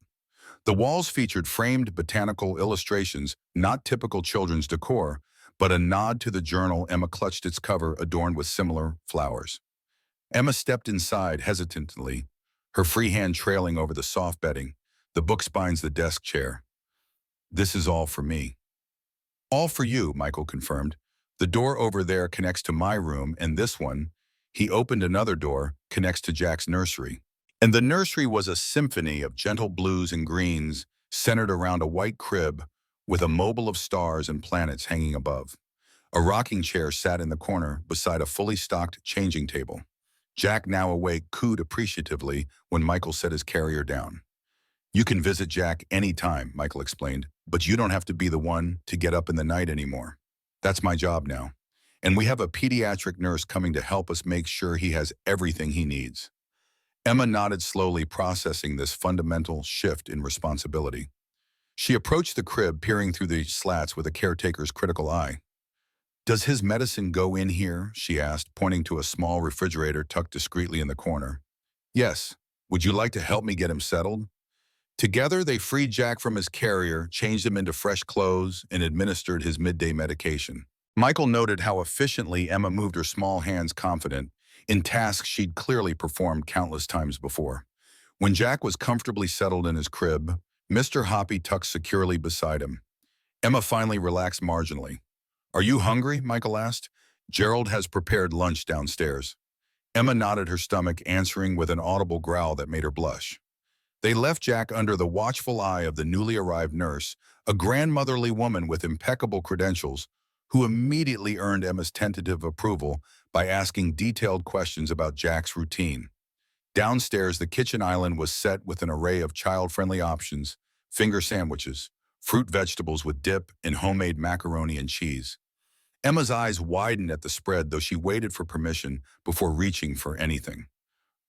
The walls featured framed botanical illustrations, not typical children's decor, but a nod to the journal Emma clutched, its cover adorned with similar flowers. Emma stepped inside hesitantly, her free hand trailing over the soft bedding. The book spines the desk chair. "This is all for me." "All for you," Michael confirmed. "The door over there connects to my room, and this one," he opened another door, "connects to Jack's nursery." And the nursery was a symphony of gentle blues and greens, centered around a white crib with a mobile of stars and planets hanging above. A rocking chair sat in the corner beside a fully stocked changing table. Jack, now awake, cooed appreciatively when Michael set his carrier down. "You can visit Jack anytime," Michael explained, "but you don't have to be the one to get up in the night anymore. That's my job now. And we have a pediatric nurse coming to help us make sure he has everything he needs." Emma nodded slowly, processing this fundamental shift in responsibility. She approached the crib, peering through the slats with a caretaker's critical eye. "Does his medicine go in here?" she asked, pointing to a small refrigerator tucked discreetly in the corner. "Yes. Would you like to help me get him settled?" Together, they freed Jack from his carrier, changed him into fresh clothes, and administered his midday medication. Michael noted how efficiently Emma moved her small hands, confident in tasks she'd clearly performed countless times before. When Jack was comfortably settled in his crib, Mr. Hoppy tucked securely beside him. Emma finally relaxed marginally. "Are you hungry?" Michael asked. "Gerald has prepared lunch downstairs." Emma nodded, her stomach answering with an audible growl that made her blush. They left Jack under the watchful eye of the newly arrived nurse, a grandmotherly woman with impeccable credentials, who immediately earned Emma's tentative approval by asking detailed questions about Jack's routine. Downstairs, the kitchen island was set with an array of child-friendly options: finger sandwiches, fruit vegetables with dip, and homemade macaroni and cheese. Emma's eyes widened at the spread, though she waited for permission before reaching for anything.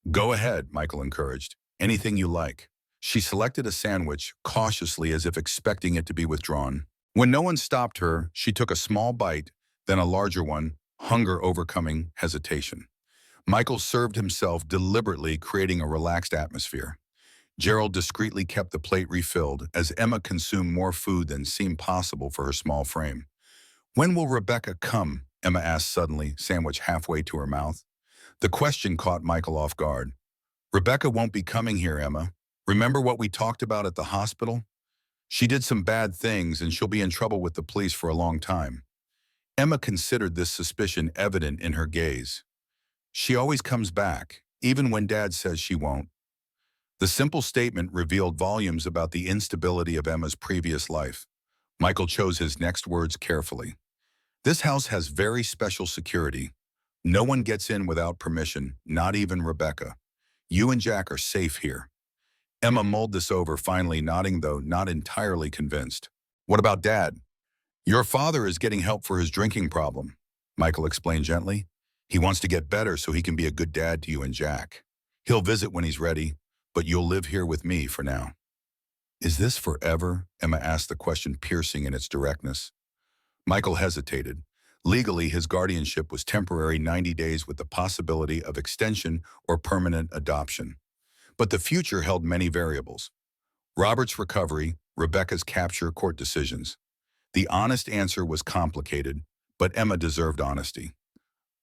"Go ahead," Michael encouraged. "Anything you like." She selected a sandwich, cautiously, as if expecting it to be withdrawn. When no one stopped her, she took a small bite, then a larger one, hunger overcoming hesitation. Michael served himself deliberately, creating a relaxed atmosphere. Gerald discreetly kept the plate refilled as Emma consumed more food than seemed possible for her small frame. "When will Rebecca come?" Emma asked suddenly, sandwich halfway to her mouth. The question caught Michael off guard. "Rebecca won't be coming here, Emma. Remember what we talked about at the hospital? She did some bad things and she'll be in trouble with the police for a long time." Emma considered this suspicion evident in her gaze. "She always comes back, even when Dad says she won't." The simple statement revealed volumes about the instability of Emma's previous life. Michael chose his next words carefully. "This house has very special security. No one gets in without permission, not even Rebecca. You and Jack are safe here." Emma mulled this over, finally nodding, though not entirely convinced. "What about Dad?" "Your father is getting help for his drinking problem," Michael explained gently. "He wants to get better so he can be a good dad to you and Jack. He'll visit when he's ready, but you'll live here with me for now." "Is this forever?" Emma asked, the question piercing in its directness. Michael hesitated. Legally, his guardianship was temporary, 90 days with the possibility of extension or permanent adoption. But the future held many variables: Robert's recovery, Rebecca's capture, court decisions. The honest answer was complicated, but Emma deserved honesty.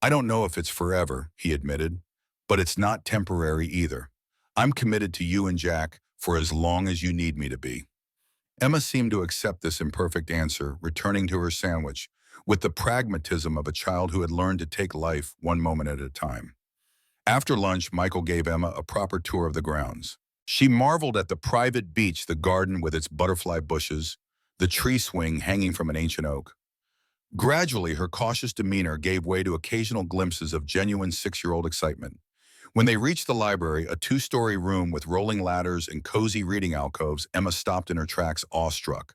"I don't know if it's forever," he admitted, "but it's not temporary either. I'm committed to you and Jack for as long as you need me to be." Emma seemed to accept this imperfect answer, returning to her sandwich with the pragmatism of a child who had learned to take life one moment at a time. After lunch, Michael gave Emma a proper tour of the grounds. She marveled at the private beach, the garden with its butterfly bushes, the tree swing hanging from an ancient oak. Gradually, her cautious demeanor gave way to occasional glimpses of genuine six-year-old excitement. When they reached the library, a two-story room with rolling ladders and cozy reading alcoves, Emma stopped in her tracks, awestruck.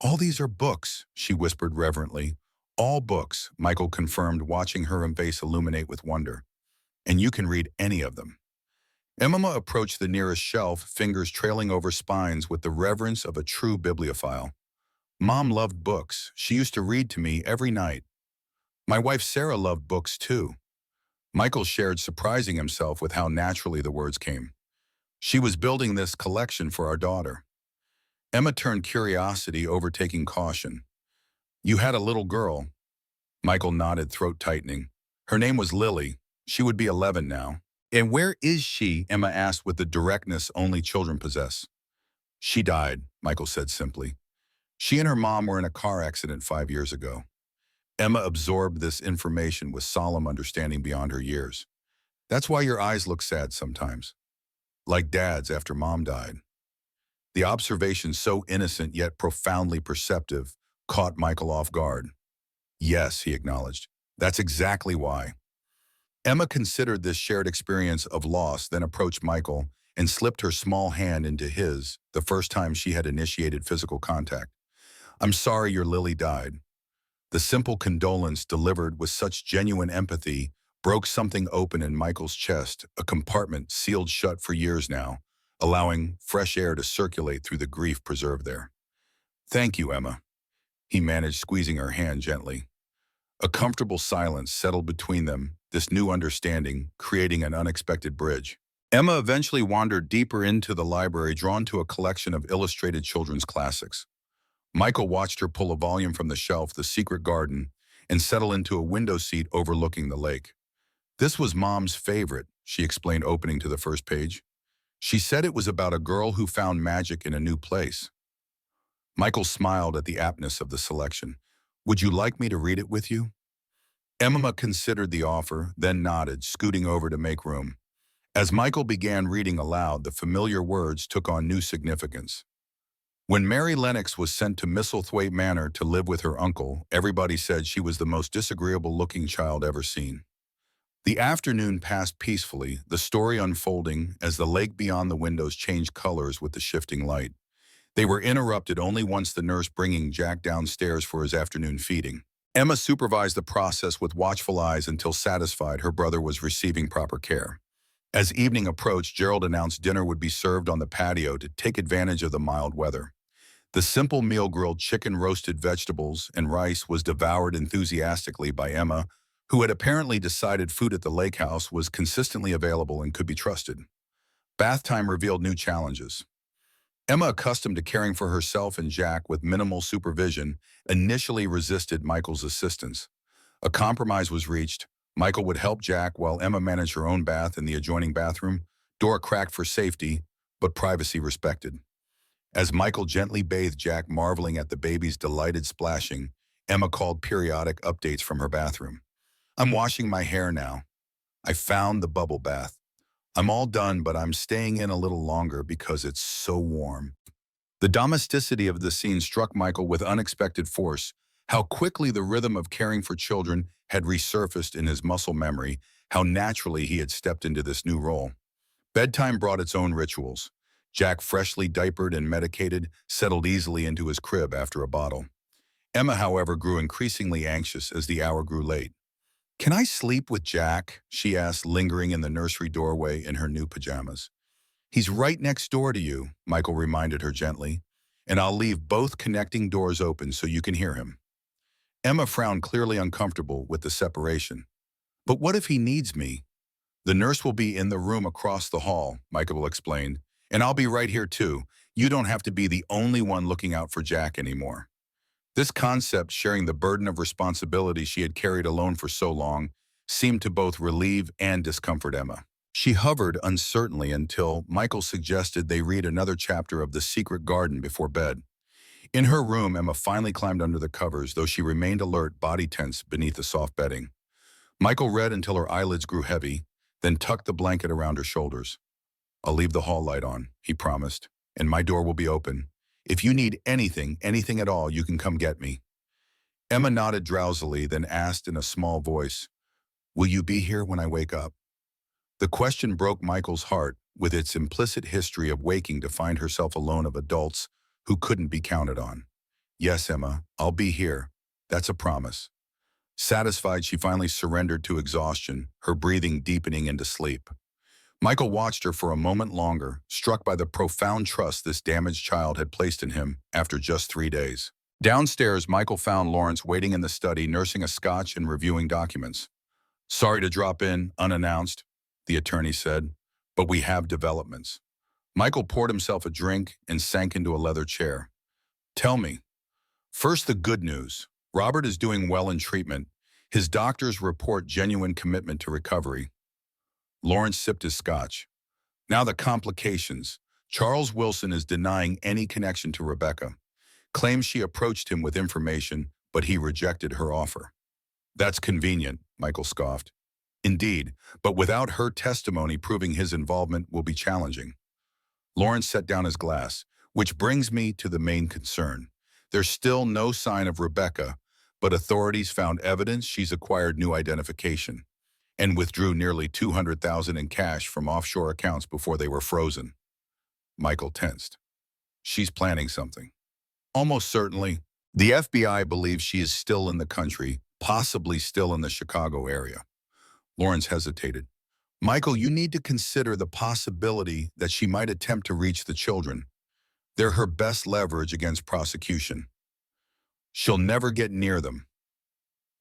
"All these are books," she whispered reverently. "All books," Michael confirmed, watching her face illuminate with wonder. "And you can read any of them." Emma approached the nearest shelf, fingers trailing over spines with the reverence of a true bibliophile. "Mom loved books. She used to read to me every night. My wife Sarah loved books too." Michael shared, surprising himself with how naturally the words came. "She was building this collection for our daughter." Emma turned curiosity overtaking caution. "You had a little girl?" Michael nodded, throat tightening. "Her name was Lily. She would be 11 now." "And where is she?" Emma asked with the directness only children possess. "She died," Michael said simply. "She and her mom were in a car accident 5 years ago." Emma absorbed this information with solemn understanding beyond her years. "That's why your eyes look sad sometimes. Like Dad's after Mom died." The observation, so innocent yet profoundly perceptive, caught Michael off guard. "Yes," he acknowledged. "That's exactly why." Emma considered this shared experience of loss, then approached Michael and slipped her small hand into his, the first time she had initiated physical contact. "I'm sorry your Lily died." The simple condolence, delivered with such genuine empathy, broke something open in Michael's chest, a compartment sealed shut for years now, allowing fresh air to circulate through the grief preserved there. "Thank you, Emma," he managed, squeezing her hand gently. A comfortable silence settled between them, this new understanding creating an unexpected bridge. Emma eventually wandered deeper into the library, drawn to a collection of illustrated children's classics. Michael watched her pull a volume from the shelf, The Secret Garden, and settle into a window seat overlooking the lake. "This was Mom's favorite," she explained, opening to the first page. "She said it was about a girl who found magic in a new place." Michael smiled at the aptness of the selection. "Would you like me to read it with you?" Emma considered the offer, then nodded, scooting over to make room. As Michael began reading aloud, the familiar words took on new significance. "When Mary Lennox was sent to Misselthwaite Manor to live with her uncle, everybody said she was the most disagreeable-looking child ever seen." The afternoon passed peacefully, the story unfolding as the lake beyond the windows changed colors with the shifting light. They were interrupted only once the nurse bringing Jack downstairs for his afternoon feeding. Emma supervised the process with watchful eyes until satisfied her brother was receiving proper care. As evening approached, Gerald announced dinner would be served on the patio to take advantage of the mild weather. The simple meal, grilled chicken, roasted vegetables, and rice, was devoured enthusiastically by Emma, who had apparently decided food at the lake house was consistently available and could be trusted. Bath time revealed new challenges. Emma, accustomed to caring for herself and Jack with minimal supervision, initially resisted Michael's assistance. A compromise was reached. Michael would help Jack while Emma managed her own bath in the adjoining bathroom, door cracked for safety, but privacy respected. As Michael gently bathed Jack, marveling at the baby's delighted splashing, Emma called periodic updates from her bathroom. "I'm washing my hair now. I found the bubble bath. I'm all done, but I'm staying in a little longer because it's so warm." The domesticity of the scene struck Michael with unexpected force. How quickly the rhythm of caring for children had resurfaced in his muscle memory, how naturally he had stepped into this new role. Bedtime brought its own rituals. Jack, freshly diapered and medicated, settled easily into his crib after a bottle. Emma, however, grew increasingly anxious as the hour grew late. "Can I sleep with Jack?" she asked, lingering in the nursery doorway in her new pajamas. "He's right next door to you," Michael reminded her gently, "and I'll leave both connecting doors open so you can hear him." Emma frowned, clearly uncomfortable with the separation. "But what if he needs me?" "The nurse will be in the room across the hall," Michael explained, "and I'll be right here too. You don't have to be the only one looking out for Jack anymore." This concept, sharing the burden of responsibility she had carried alone for so long, seemed to both relieve and discomfort Emma. She hovered uncertainly until Michael suggested they read another chapter of The Secret Garden before bed. In her room, Emma finally climbed under the covers, though she remained alert, body tense beneath the soft bedding. Michael read until her eyelids grew heavy, then tucked the blanket around her shoulders. I'll leave the hall light on, he promised, and my door will be open. If you need anything, anything at all, you can come get me. Emma nodded drowsily, then asked in a small voice, will you be here when I wake up? The question broke Michael's heart with its implicit history of waking to find herself alone of adults who couldn't be counted on. Yes, Emma, I'll be here. That's a promise. Satisfied, she finally surrendered to exhaustion, her breathing deepening into sleep. Michael watched her for a moment longer, struck by the profound trust this damaged child had placed in him after just 3 days. Downstairs, Michael found Lawrence waiting in the study, nursing a scotch and reviewing documents. Sorry to drop in, unannounced, the attorney said, but we have developments. Michael poured himself a drink and sank into a leather chair. Tell me. First, the good news. Robert is doing well in treatment. His doctors report genuine commitment to recovery. Lawrence sipped his scotch. Now the complications. Charles Wilson is denying any connection to Rebecca. Claims she approached him with information, but he rejected her offer. That's convenient, Michael scoffed. Indeed, but without her testimony proving his involvement will be challenging. Lawrence set down his glass, which brings me to the main concern. There's still no sign of Rebecca, but authorities found evidence she's acquired new identification and withdrew nearly $200,000 in cash from offshore accounts before they were frozen. Michael tensed. She's planning something. Almost certainly. The FBI believes she is still in the country, possibly still in the Chicago area. Lawrence hesitated. Michael, you need to consider the possibility that she might attempt to reach the children. They're her best leverage against prosecution. She'll never get near them,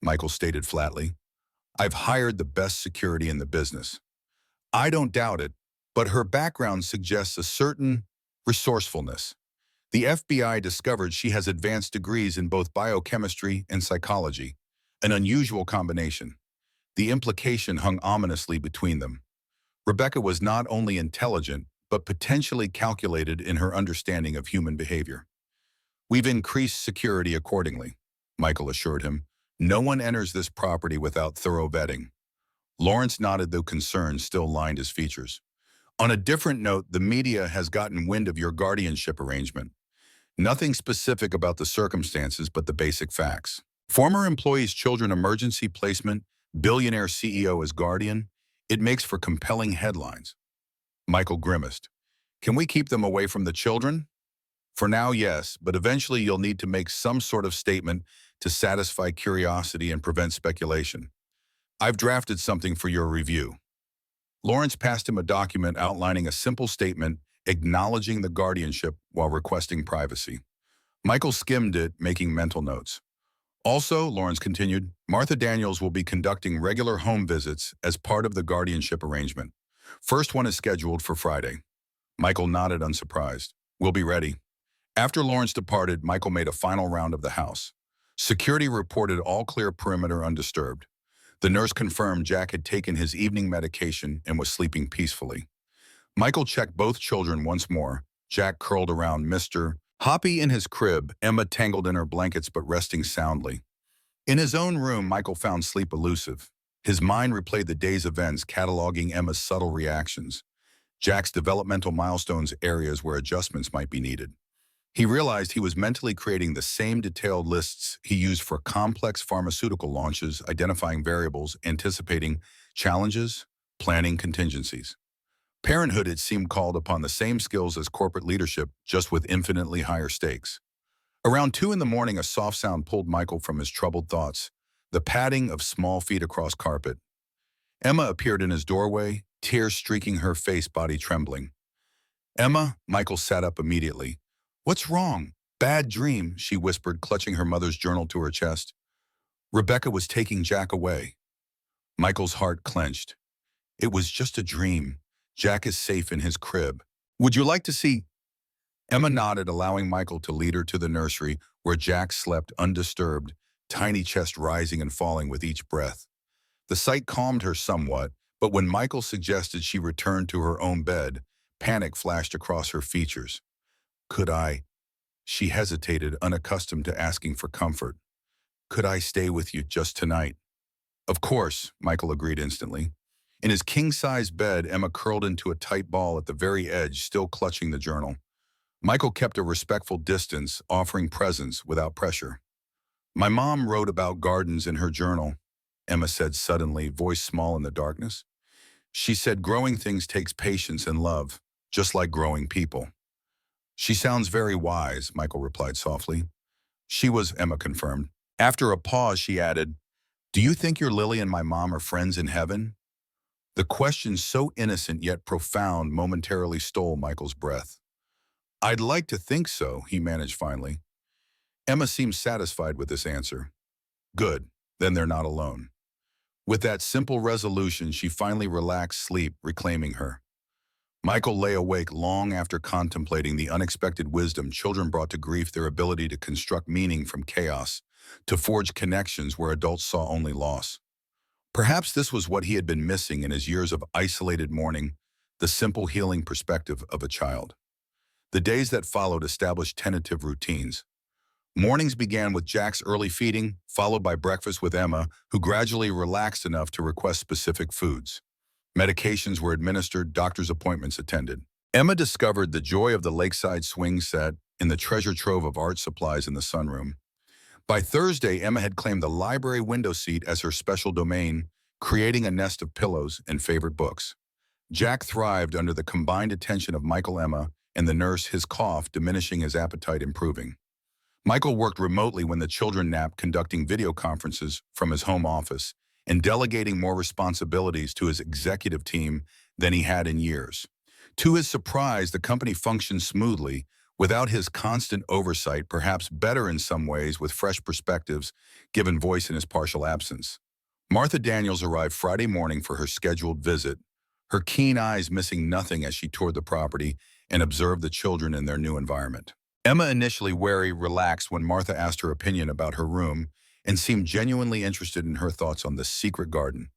Michael stated flatly. I've hired the best security in the business. I don't doubt it, but her background suggests a certain resourcefulness. The FBI discovered she has advanced degrees in both biochemistry and psychology, an unusual combination. The implication hung ominously between them. Rebecca was not only intelligent, but potentially calculated in her understanding of human behavior. We've increased security accordingly, Michael assured him. No one enters this property without thorough vetting. Lawrence nodded, though concern still lined his features. On a different note, the media has gotten wind of your guardianship arrangement. Nothing specific about the circumstances, but the basic facts. Former employee's children emergency placement, billionaire CEO as guardian. It makes for compelling headlines. Michael grimaced. Can we keep them away from the children? For now, yes, but eventually you'll need to make some sort of statement to satisfy curiosity and prevent speculation. I've drafted something for your review. Lawrence passed him a document outlining a simple statement acknowledging the guardianship while requesting privacy. Michael skimmed it, making mental notes. Also, Lawrence continued, Martha Daniels will be conducting regular home visits as part of the guardianship arrangement. First one is scheduled for Friday. Michael nodded, unsurprised. We'll be ready. After Lawrence departed, Michael made a final round of the house. Security reported all clear, perimeter undisturbed. The nurse confirmed Jack had taken his evening medication and was sleeping peacefully. Michael checked both children once more. Jack curled around Mr. Hoppy in his crib, Emma tangled in her blankets but resting soundly. In his own room, Michael found sleep elusive. His mind replayed the day's events, cataloging Emma's subtle reactions, Jack's developmental milestones, areas where adjustments might be needed. He realized he was mentally creating the same detailed lists he used for complex pharmaceutical launches, identifying variables, anticipating challenges, planning contingencies. Parenthood, it seemed, called upon the same skills as corporate leadership, just with infinitely higher stakes. Around 2 in the morning, a soft sound pulled Michael from his troubled thoughts, the padding of small feet across carpet. Emma appeared in his doorway, tears streaking her face, body trembling. Emma, Michael sat up immediately. What's wrong? Bad dream, she whispered, clutching her mother's journal to her chest. Rebecca was taking Jack away. Michael's heart clenched. It was just a dream. Jack is safe in his crib. Would you like to see? Emma nodded, allowing Michael to lead her to the nursery, where Jack slept undisturbed, tiny chest rising and falling with each breath. The sight calmed her somewhat, but when Michael suggested she return to her own bed, panic flashed across her features. Could I? She hesitated, unaccustomed to asking for comfort. Could I stay with you just tonight? Of course, Michael agreed instantly. In his king-size bed, Emma curled into a tight ball at the very edge, still clutching the journal. Michael kept a respectful distance, offering presence without pressure. My mom wrote about gardens in her journal, Emma said suddenly, voice small in the darkness. She said growing things takes patience and love, just like growing people. She sounds very wise, Michael replied softly. She was, Emma confirmed. After a pause, she added, do you think your Lily and my mom are friends in heaven? The question, so innocent yet profound, momentarily stole Michael's breath. I'd like to think so, he managed finally. Emma seemed satisfied with this answer. Good, then they're not alone. With that simple resolution, she finally relaxed, sleep reclaiming her. Michael lay awake long after contemplating the unexpected wisdom children brought to grief, their ability to construct meaning from chaos, to forge connections where adults saw only loss. Perhaps this was what he had been missing in his years of isolated mourning, the simple healing perspective of a child. The days that followed established tentative routines. Mornings began with Jack's early feeding, followed by breakfast with Emma, who gradually relaxed enough to request specific foods. Medications were administered, doctor's appointments attended. Emma discovered the joy of the lakeside swing set in the treasure trove of art supplies in the sunroom. By Thursday, Emma had claimed the library window seat as her special domain, creating a nest of pillows and favorite books. Jack thrived under the combined attention of Michael, Emma, and the nurse, his cough diminishing, his appetite improving. Michael worked remotely when the children napped, conducting video conferences from his home office and delegating more responsibilities to his executive team than he had in years. To his surprise, the company functioned smoothly, without his constant oversight, perhaps better in some ways with fresh perspectives given voice in his partial absence. Martha Daniels arrived Friday morning for her scheduled visit, her keen eyes missing nothing as she toured the property and observed the children in their new environment. Emma, initially wary, relaxed when Martha asked her opinion about her room and seemed genuinely interested in her thoughts on the secret garden,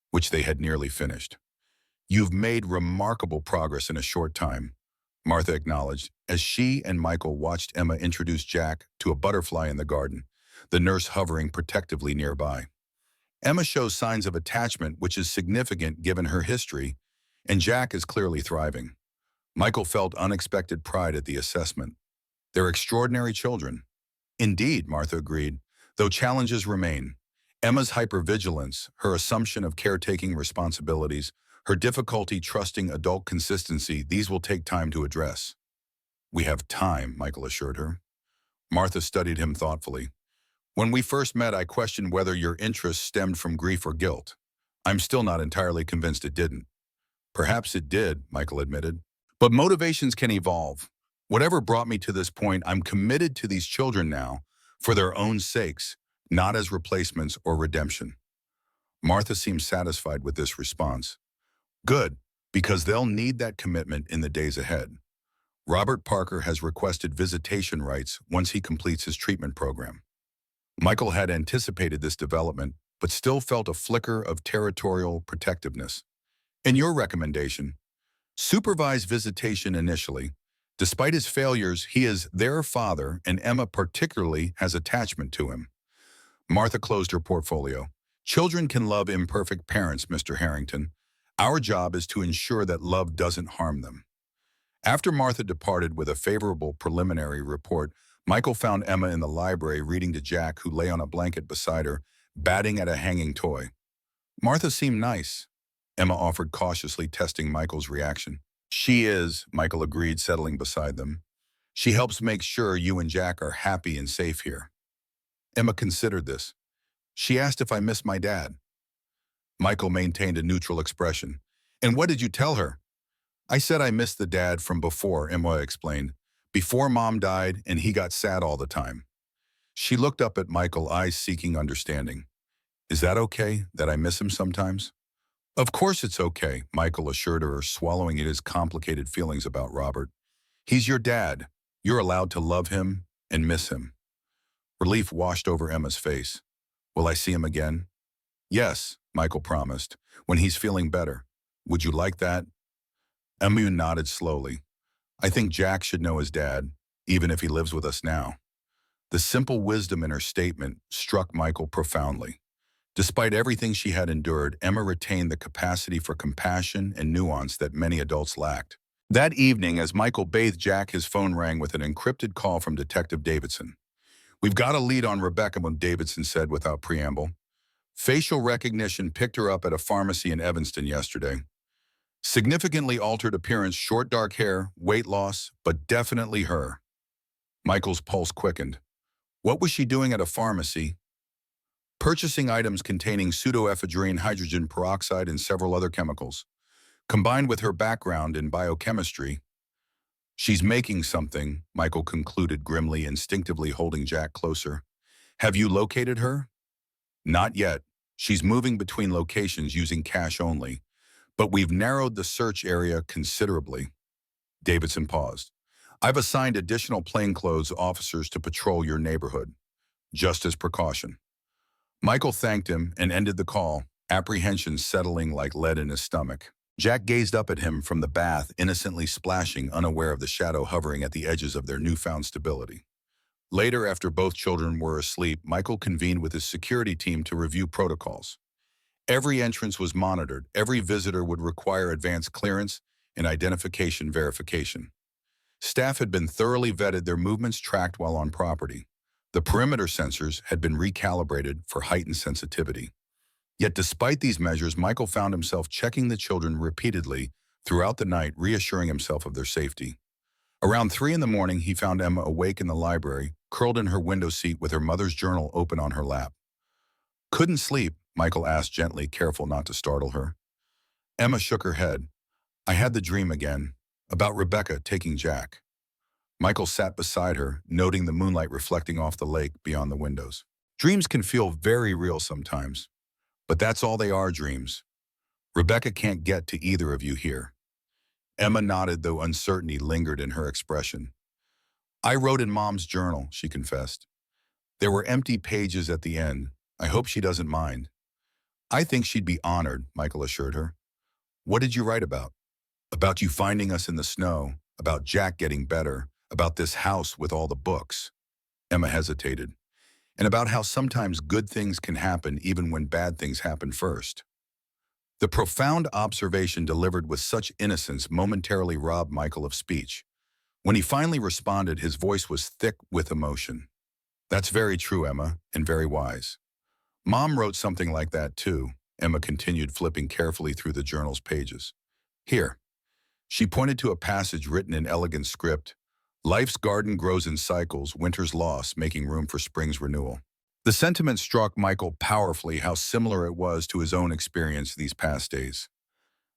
which they had nearly finished. You've made remarkable progress in a short time, Martha acknowledged, as she and Michael watched Emma introduce Jack to a butterfly in the garden, the nurse hovering protectively nearby. Emma shows signs of attachment, which is significant given her history, and Jack is clearly thriving. Michael felt unexpected pride at the assessment. They're extraordinary children. Indeed, Martha agreed, though challenges remain. Emma's hypervigilance, her assumption of caretaking responsibilities, her difficulty trusting adult consistency, these will take time to address. We have time, Michael assured her. Martha studied him thoughtfully. When we first met, I questioned whether your interest stemmed from grief or guilt. I'm still not entirely convinced it didn't. Perhaps it did, Michael admitted. But motivations can evolve. Whatever brought me to this point, I'm committed to these children now, for their own sakes, not as replacements or redemption. Martha seemed satisfied with this response. Good, because they'll need that commitment in the days ahead. Robert Parker has requested visitation rights once he completes his treatment program. Michael had anticipated this development, but still felt a flicker of territorial protectiveness. In your recommendation, supervise visitation initially. Despite his failures, he is their father, and Emma particularly has attachment to him. Martha closed her portfolio. Children can love imperfect parents, Mr. Harrington. Our job is to ensure that love doesn't harm them. After Martha departed with a favorable preliminary report, Michael found Emma in the library reading to Jack, who lay on a blanket beside her, batting at a hanging toy. Martha seemed nice, Emma offered cautiously, testing Michael's reaction. She is, Michael agreed, settling beside them. She helps make sure you and Jack are happy and safe here. Emma considered this. She asked if I missed my dad. Michael maintained a neutral expression. And what did you tell her? I said I missed the dad from before, Emma explained. Before Mom died and he got sad all the time. She looked up at Michael, eyes seeking understanding. Is that okay, that I miss him sometimes? Of course it's okay, Michael assured her, swallowing his complicated feelings about Robert. He's your dad. You're allowed to love him and miss him. Relief washed over Emma's face. Will I see him again? Yes, Michael promised, when he's feeling better. Would you like that? Emma nodded slowly. I think Jack should know his dad, even if he lives with us now. The simple wisdom in her statement struck Michael profoundly. Despite everything she had endured, Emma retained the capacity for compassion and nuance that many adults lacked. That evening, as Michael bathed Jack, his phone rang with an encrypted call from Detective Davidson. "We've got a lead on Rebecca," Davidson said without preamble. "Facial recognition picked her up at a pharmacy in Evanston yesterday. Significantly altered appearance, short dark hair, weight loss, but definitely her." Michael's pulse quickened. What was she doing at a pharmacy? Purchasing items containing pseudoephedrine, hydrogen peroxide, and several other chemicals. Combined with her background in biochemistry, she's making something, Michael concluded grimly, instinctively holding Jack closer. "Have you located her?" "Not yet. She's moving between locations using cash only, but we've narrowed the search area considerably." Davidson paused. "I've assigned additional plainclothes officers to patrol your neighborhood, just as precaution." Michael thanked him and ended the call, apprehension settling like lead in his stomach. Jack gazed up at him from the bath, innocently splashing, unaware of the shadow hovering at the edges of their newfound stability. Later, after both children were asleep, Michael convened with his security team to review protocols. Every entrance was monitored. Every visitor would require advanced clearance and identification verification. Staff had been thoroughly vetted, their movements tracked while on property. The perimeter sensors had been recalibrated for heightened sensitivity. Yet despite these measures, Michael found himself checking the children repeatedly throughout the night, reassuring himself of their safety. Around 3 in the morning, he found Emma awake in the library, curled in her window seat with her mother's journal open on her lap. "Couldn't sleep?" Michael asked gently, careful not to startle her. Emma shook her head. "I had the dream again, about Rebecca taking Jack." Michael sat beside her, noting the moonlight reflecting off the lake beyond the windows. "Dreams can feel very real sometimes, but that's all they are, dreams. Rebecca can't get to either of you here." Emma nodded, though uncertainty lingered in her expression. "I wrote in Mom's journal," she confessed. "There were empty pages at the end. I hope she doesn't mind." "I think she'd be honored," Michael assured her. "What did you write about?" "About you finding us in the snow, about Jack getting better, about this house with all the books." Emma hesitated. "And about how sometimes good things can happen even when bad things happen first." The profound observation, delivered with such innocence, momentarily robbed Michael of speech. When he finally responded, his voice was thick with emotion. "That's very true, Emma, and very wise. Mom wrote something like that too," Emma continued, flipping carefully through the journal's pages. "Here." She pointed to a passage written in elegant script. "Life's garden grows in cycles, winter's loss, making room for spring's renewal." The sentiment struck Michael powerfully, how similar it was to his own experience these past days.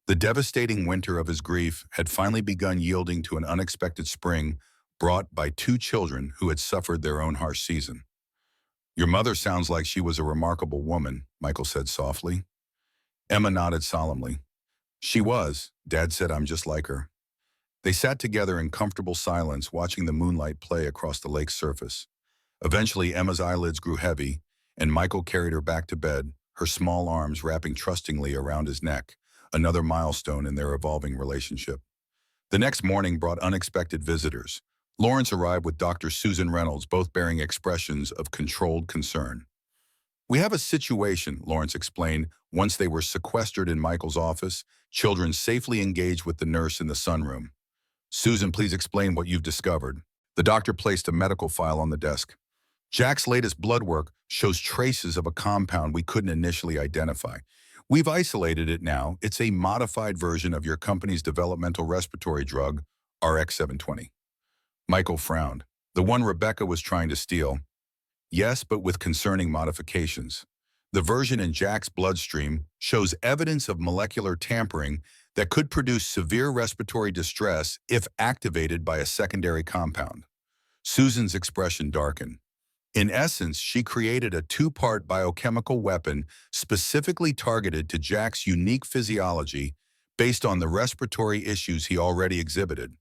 The devastating winter of his grief had finally begun, yielding to an unexpected spring brought by 2 children who had suffered their own harsh season. "Your mother sounds like she was a remarkable woman," Michael said softly. Emma nodded solemnly. "She was. Dad said I'm just like her." They sat together in comfortable silence, watching the moonlight play across the lake's surface. Eventually, Emma's eyelids grew heavy, and Michael carried her back to bed, her small arms wrapping trustingly around his neck, another milestone in their evolving relationship. The next morning brought unexpected visitors. Lawrence arrived with Dr. Susan Reynolds, both bearing expressions of controlled concern. "We have a situation," Lawrence explained, once they were sequestered in Michael's office, children safely engaged with the nurse in the sunroom. "Susan, please explain what you've discovered." The doctor placed a medical file on the desk. "Jack's latest blood work shows traces of a compound we couldn't initially identify. We've isolated it now. It's a modified version of your company's developmental respiratory drug, RX-720. Michael frowned. "The one Rebecca was trying to steal?" "Yes, but with concerning modifications. The version in Jack's bloodstream shows evidence of molecular tampering that could produce severe respiratory distress if activated by a secondary compound." Susan's expression darkened. "In essence, she created a 2-part biochemical weapon specifically targeted to Jack's unique physiology based on the respiratory issues he already exhibited."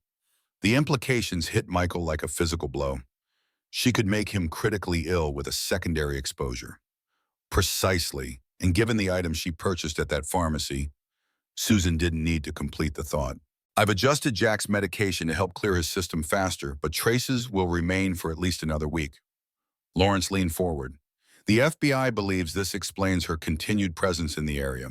The implications hit Michael like a physical blow. She could make him critically ill with a secondary exposure. Precisely, and given the items she purchased at that pharmacy, Susan didn't need to complete the thought. "I've adjusted Jack's medication to help clear his system faster, but traces will remain for at least another week." Lawrence leaned forward. The FBI believes this explains her continued presence in the area.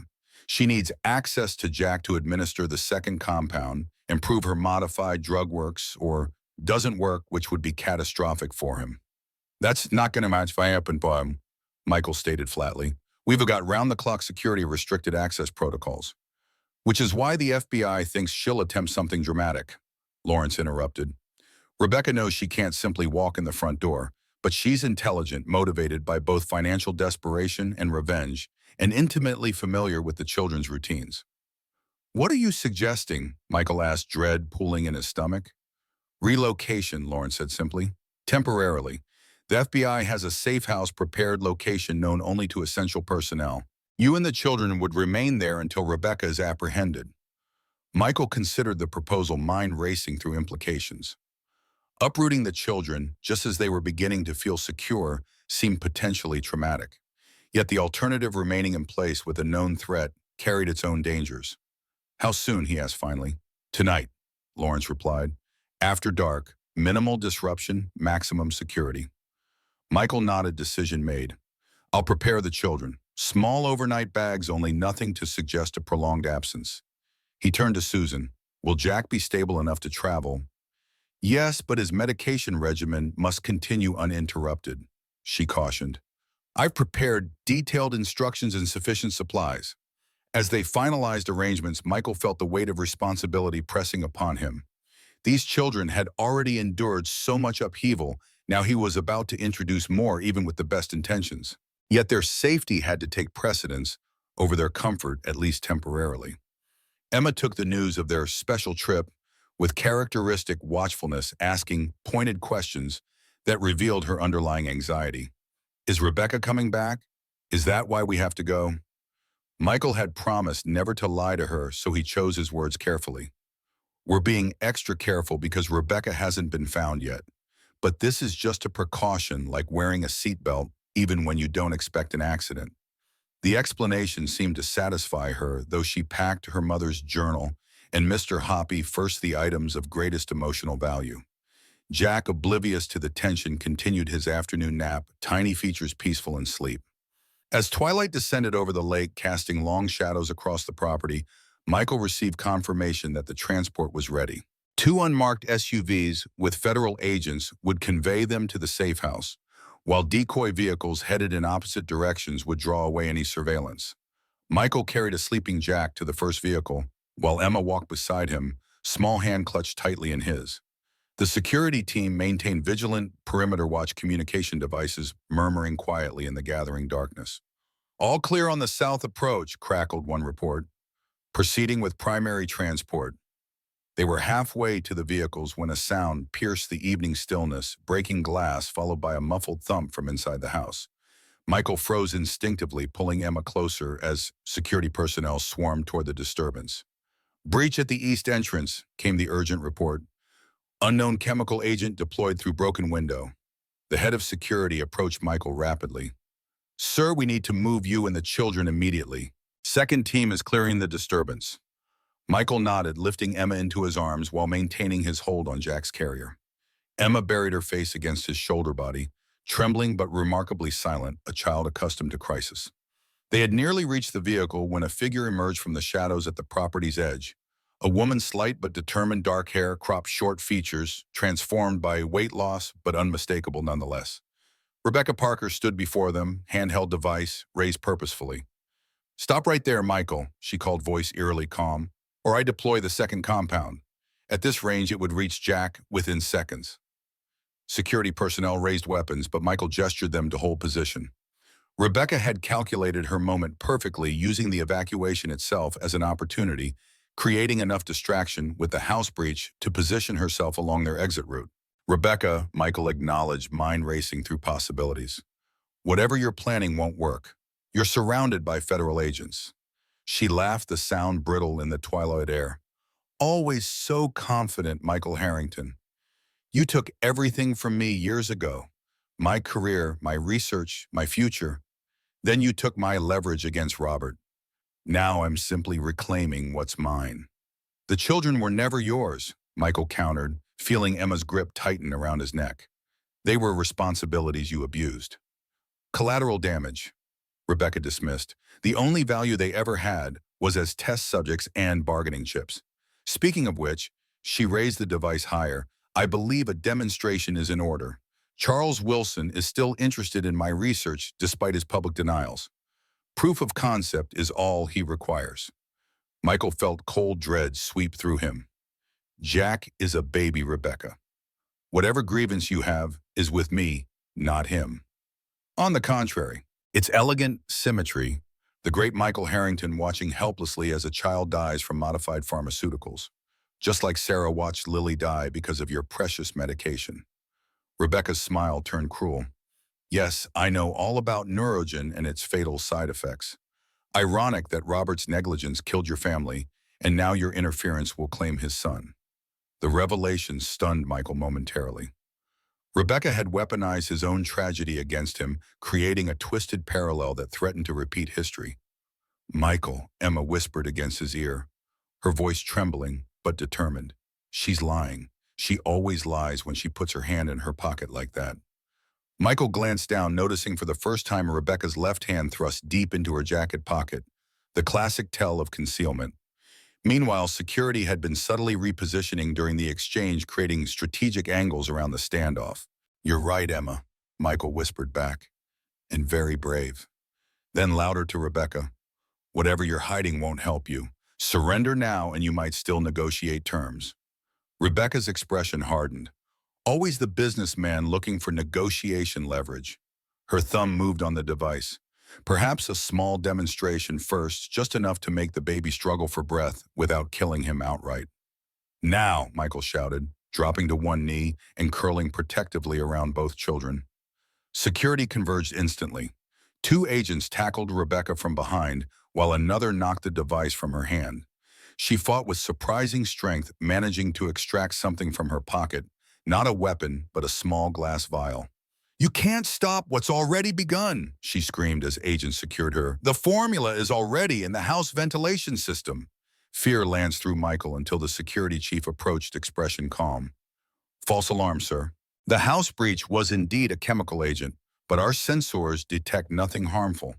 She needs access to Jack to administer the second compound, improve her modified drug works, or doesn't work, which would be catastrophic for him. That's not going to match my up and bomb, Michael stated flatly. We've got round-the-clock security restricted access protocols, which is why the FBI thinks she'll attempt something dramatic, Lawrence interrupted. Rebecca knows she can't simply walk in the front door, but she's intelligent, motivated by both financial desperation and revenge, and intimately familiar with the children's routines. What are you suggesting? Michael asked, dread pooling in his stomach. Relocation, Lawrence said simply. Temporarily. The FBI has a safe house prepared location known only to essential personnel. You and the children would remain there until Rebecca is apprehended. Michael considered the proposal mind racing through implications. Uprooting the children, just as they were beginning to feel secure, seemed potentially traumatic. Yet the alternative remaining in place with a known threat carried its own dangers. How soon, he asked finally. Tonight, Lawrence replied. After dark, minimal disruption, maximum security. Michael nodded, decision made. I'll prepare the children. Small overnight bags, only, nothing to suggest a prolonged absence. He turned to Susan. Will Jack be stable enough to travel? Yes, but his medication regimen must continue uninterrupted, she cautioned. I've prepared detailed instructions and sufficient supplies. As they finalized arrangements, Michael felt the weight of responsibility pressing upon him. These children had already endured so much upheaval, now he was about to introduce more even with the best intentions. Yet their safety had to take precedence over their comfort, at least temporarily. Emma took the news of their special trip with characteristic watchfulness, asking pointed questions that revealed her underlying anxiety. Is Rebecca coming back? Is that why we have to go? Michael had promised never to lie to her, so he chose his words carefully. We're being extra careful because Rebecca hasn't been found yet. But this is just a precaution, like wearing a seatbelt, even when you don't expect an accident. The explanation seemed to satisfy her, though she packed her mother's journal and Mr. Hoppy first the items of greatest emotional value. Jack, oblivious to the tension, continued his afternoon nap, tiny features peaceful in sleep. As twilight descended over the lake, casting long shadows across the property, Michael received confirmation that the transport was ready. 2 unmarked SUVs with federal agents would convey them to the safe house, while decoy vehicles headed in opposite directions would draw away any surveillance. Michael carried a sleeping Jack to the first vehicle, while Emma walked beside him, small hand clutched tightly in his. The security team maintained vigilant perimeter watch communication devices, murmuring quietly in the gathering darkness. All clear on the south approach, crackled one report. Proceeding with primary transport. They were halfway to the vehicles when a sound pierced the evening stillness, breaking glass followed by a muffled thump from inside the house. Michael froze instinctively, pulling Emma closer as security personnel swarmed toward the disturbance. Breach at the east entrance, came the urgent report. Unknown chemical agent deployed through broken window. The head of security approached Michael rapidly. Sir, we need to move you and the children immediately. Second team is clearing the disturbance. Michael nodded, lifting Emma into his arms while maintaining his hold on Jack's carrier. Emma buried her face against his shoulder body, trembling but remarkably silent, a child accustomed to crisis. They had nearly reached the vehicle when a figure emerged from the shadows at the property's edge. A woman, slight but determined, dark hair, cropped short features, transformed by weight loss but unmistakable nonetheless. Rebecca Parker stood before them, handheld device raised purposefully. Stop right there, Michael, she called, voice eerily calm, or I deploy the second compound. At this range, it would reach Jack within seconds. Security personnel raised weapons, but Michael gestured them to hold position. Rebecca had calculated her moment perfectly, using the evacuation itself as an opportunity, creating enough distraction with the house breach to position herself along their exit route. Rebecca, Michael acknowledged, mind racing through possibilities. Whatever you're planning won't work. You're surrounded by federal agents. She laughed, the sound brittle in the twilight air. Always so confident, Michael Harrington. You took everything from me years ago. My career, my research, my future. Then you took my leverage against Robert. Now I'm simply reclaiming what's mine. The children were never yours, Michael countered, feeling Emma's grip tighten around his neck. They were responsibilities you abused. Collateral damage, Rebecca dismissed. The only value they ever had was as test subjects and bargaining chips. Speaking of which, she raised the device higher. I believe a demonstration is in order. Charles Wilson is still interested in my research despite his public denials. Proof of concept is all he requires. Michael felt cold dread sweep through him. Jack is a baby, Rebecca. Whatever grievance you have is with me, not him. On the contrary, its elegant symmetry, the great Michael Harrington watching helplessly as a child dies from modified pharmaceuticals, just like Sarah watched Lily die because of your precious medication. Rebecca's smile turned cruel. Yes, I know all about Neurogen and its fatal side effects. Ironic that Robert's negligence killed your family, and now your interference will claim his son. The revelation stunned Michael momentarily. Rebecca had weaponized his own tragedy against him, creating a twisted parallel that threatened to repeat history. Michael, Emma whispered against his ear, her voice trembling but determined. She's lying. She always lies when she puts her hand in her pocket like that. Michael glanced down, noticing for the first time Rebecca's left hand thrust deep into her jacket pocket, the classic tell of concealment. Meanwhile, security had been subtly repositioning during the exchange, creating strategic angles around the standoff. You're right, Emma, Michael whispered back, and very brave. Then louder to Rebecca, whatever you're hiding won't help you. Surrender now and you might still negotiate terms. Rebecca's expression hardened. Always the businessman looking for negotiation leverage. Her thumb moved on the device. Perhaps a small demonstration first, just enough to make the baby struggle for breath without killing him outright. Now, Michael shouted, dropping to one knee and curling protectively around both children. Security converged instantly. Two agents tackled Rebecca from behind, while another knocked the device from her hand. She fought with surprising strength, managing to extract something from her pocket, not a weapon, but a small glass vial. You can't stop what's already begun, she screamed as agents secured her. The formula is already in the house ventilation system. Fear lanced through Michael until the security chief approached, expression calm. False alarm, sir. The house breach was indeed a chemical agent, but our sensors detect nothing harmful,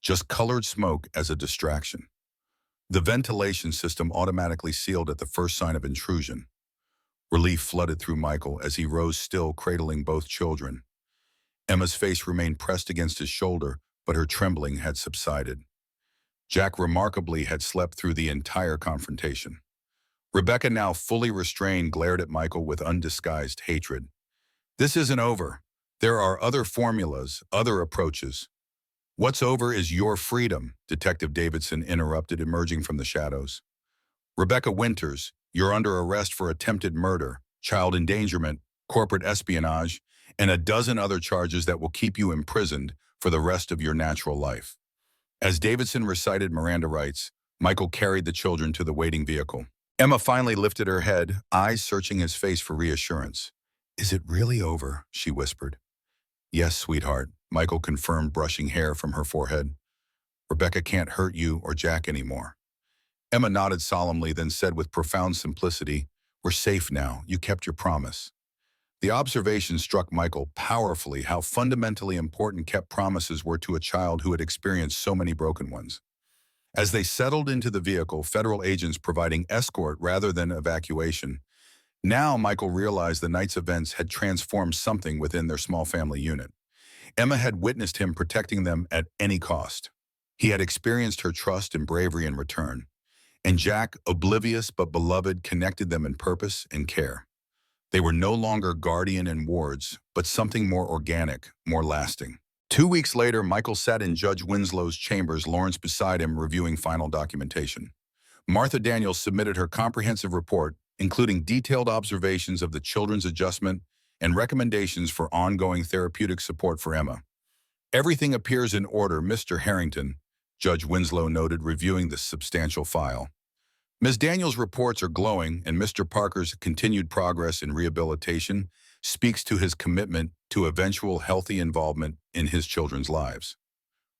just colored smoke as a distraction. The ventilation system automatically sealed at the first sign of intrusion. Relief flooded through Michael as he rose still, cradling both children. Emma's face remained pressed against his shoulder, but her trembling had subsided. Jack remarkably had slept through the entire confrontation. Rebecca, now fully restrained, glared at Michael with undisguised hatred. This isn't over. There are other formulas, other approaches. What's over is your freedom, Detective Davidson interrupted, emerging from the shadows. Rebecca Winters, you're under arrest for attempted murder, child endangerment, corporate espionage, and a dozen other charges that will keep you imprisoned for the rest of your natural life. As Davidson recited Miranda rights, Michael carried the children to the waiting vehicle. Emma finally lifted her head, eyes searching his face for reassurance. Is it really over? She whispered. Yes, sweetheart, Michael confirmed, brushing hair from her forehead. Rebecca can't hurt you or Jack anymore. Emma nodded solemnly, then said with profound simplicity, We're safe now. You kept your promise. The observation struck Michael powerfully how fundamentally important kept promises were to a child who had experienced so many broken ones. As they settled into the vehicle, federal agents providing escort rather than evacuation, now Michael realized the night's events had transformed something within their small family unit. Emma had witnessed him protecting them at any cost. He had experienced her trust and bravery in return. And Jack, oblivious but beloved, connected them in purpose and care. They were no longer guardian and wards, but something more organic, more lasting. 2 weeks later, Michael sat in Judge Winslow's chambers, Lawrence beside him, reviewing final documentation. Martha Daniels submitted her comprehensive report, including detailed observations of the children's adjustment and recommendations for ongoing therapeutic support for Emma. Everything appears in order, Mr. Harrington, Judge Winslow noted, reviewing the substantial file. Ms. Daniels' reports are glowing, and Mr. Parker's continued progress in rehabilitation speaks to his commitment to eventual healthy involvement in his children's lives.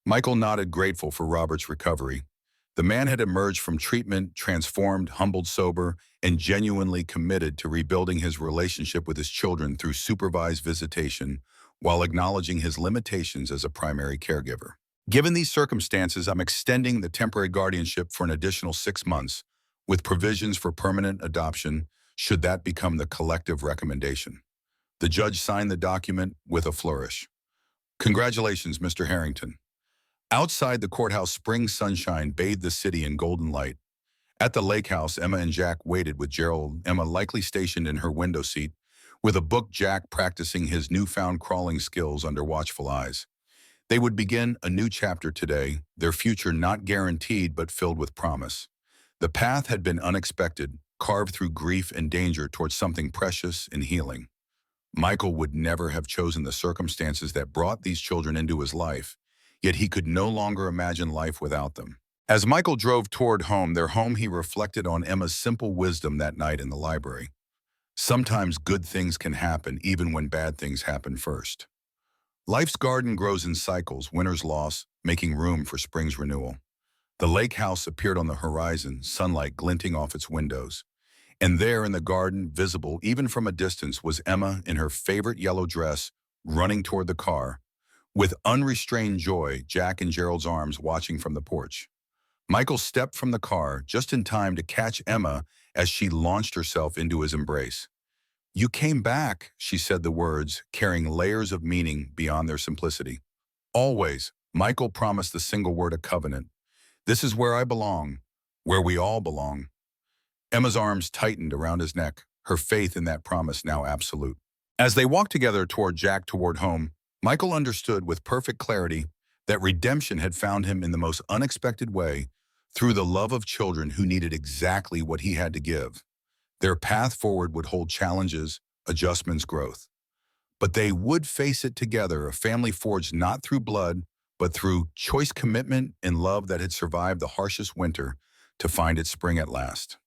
Michael nodded, grateful for Robert's recovery. The man had emerged from treatment, transformed, humbled, sober, and genuinely committed to rebuilding his relationship with his children through supervised visitation, while acknowledging his limitations as a primary caregiver. Given these circumstances, I'm extending the temporary guardianship for an additional 6 months, with provisions for permanent adoption should that become the collective recommendation. The judge signed the document with a flourish. Congratulations, Mr. Harrington. Outside the courthouse, spring sunshine bathed the city in golden light. At the lake house, Emma and Jack waited with Gerald, Emma likely stationed in her window seat, with a book, Jack practicing his newfound crawling skills under watchful eyes. They would begin a new chapter today, their future not guaranteed but filled with promise. The path had been unexpected, carved through grief and danger towards something precious and healing. Michael would never have chosen the circumstances that brought these children into his life, yet he could no longer imagine life without them. As Michael drove toward their home, he reflected on Emma's simple wisdom that night in the library. Sometimes good things can happen even when bad things happen first. Life's garden grows in cycles, winter's loss, making room for spring's renewal. The lake house appeared on the horizon, sunlight glinting off its windows. And there in the garden, visible even from a distance, was Emma in her favorite yellow dress, running toward the car. With unrestrained joy, Jack in Gerald's arms watching from the porch. Michael stepped from the car just in time to catch Emma as she launched herself into his embrace. "You came back," she said, the words carrying layers of meaning beyond their simplicity. "Always," Michael promised the single word, a covenant. "This is where I belong, where we all belong." Emma's arms tightened around his neck, her faith in that promise now absolute. As they walked together toward home, Michael understood with perfect clarity that redemption had found him in the most unexpected way, through the love of children who needed exactly what he had to give. Their path forward would hold challenges, adjustments, growth. But they would face it together, a family forged not through blood, but through choice, commitment, and love that had survived the harshest winter to find its spring at last.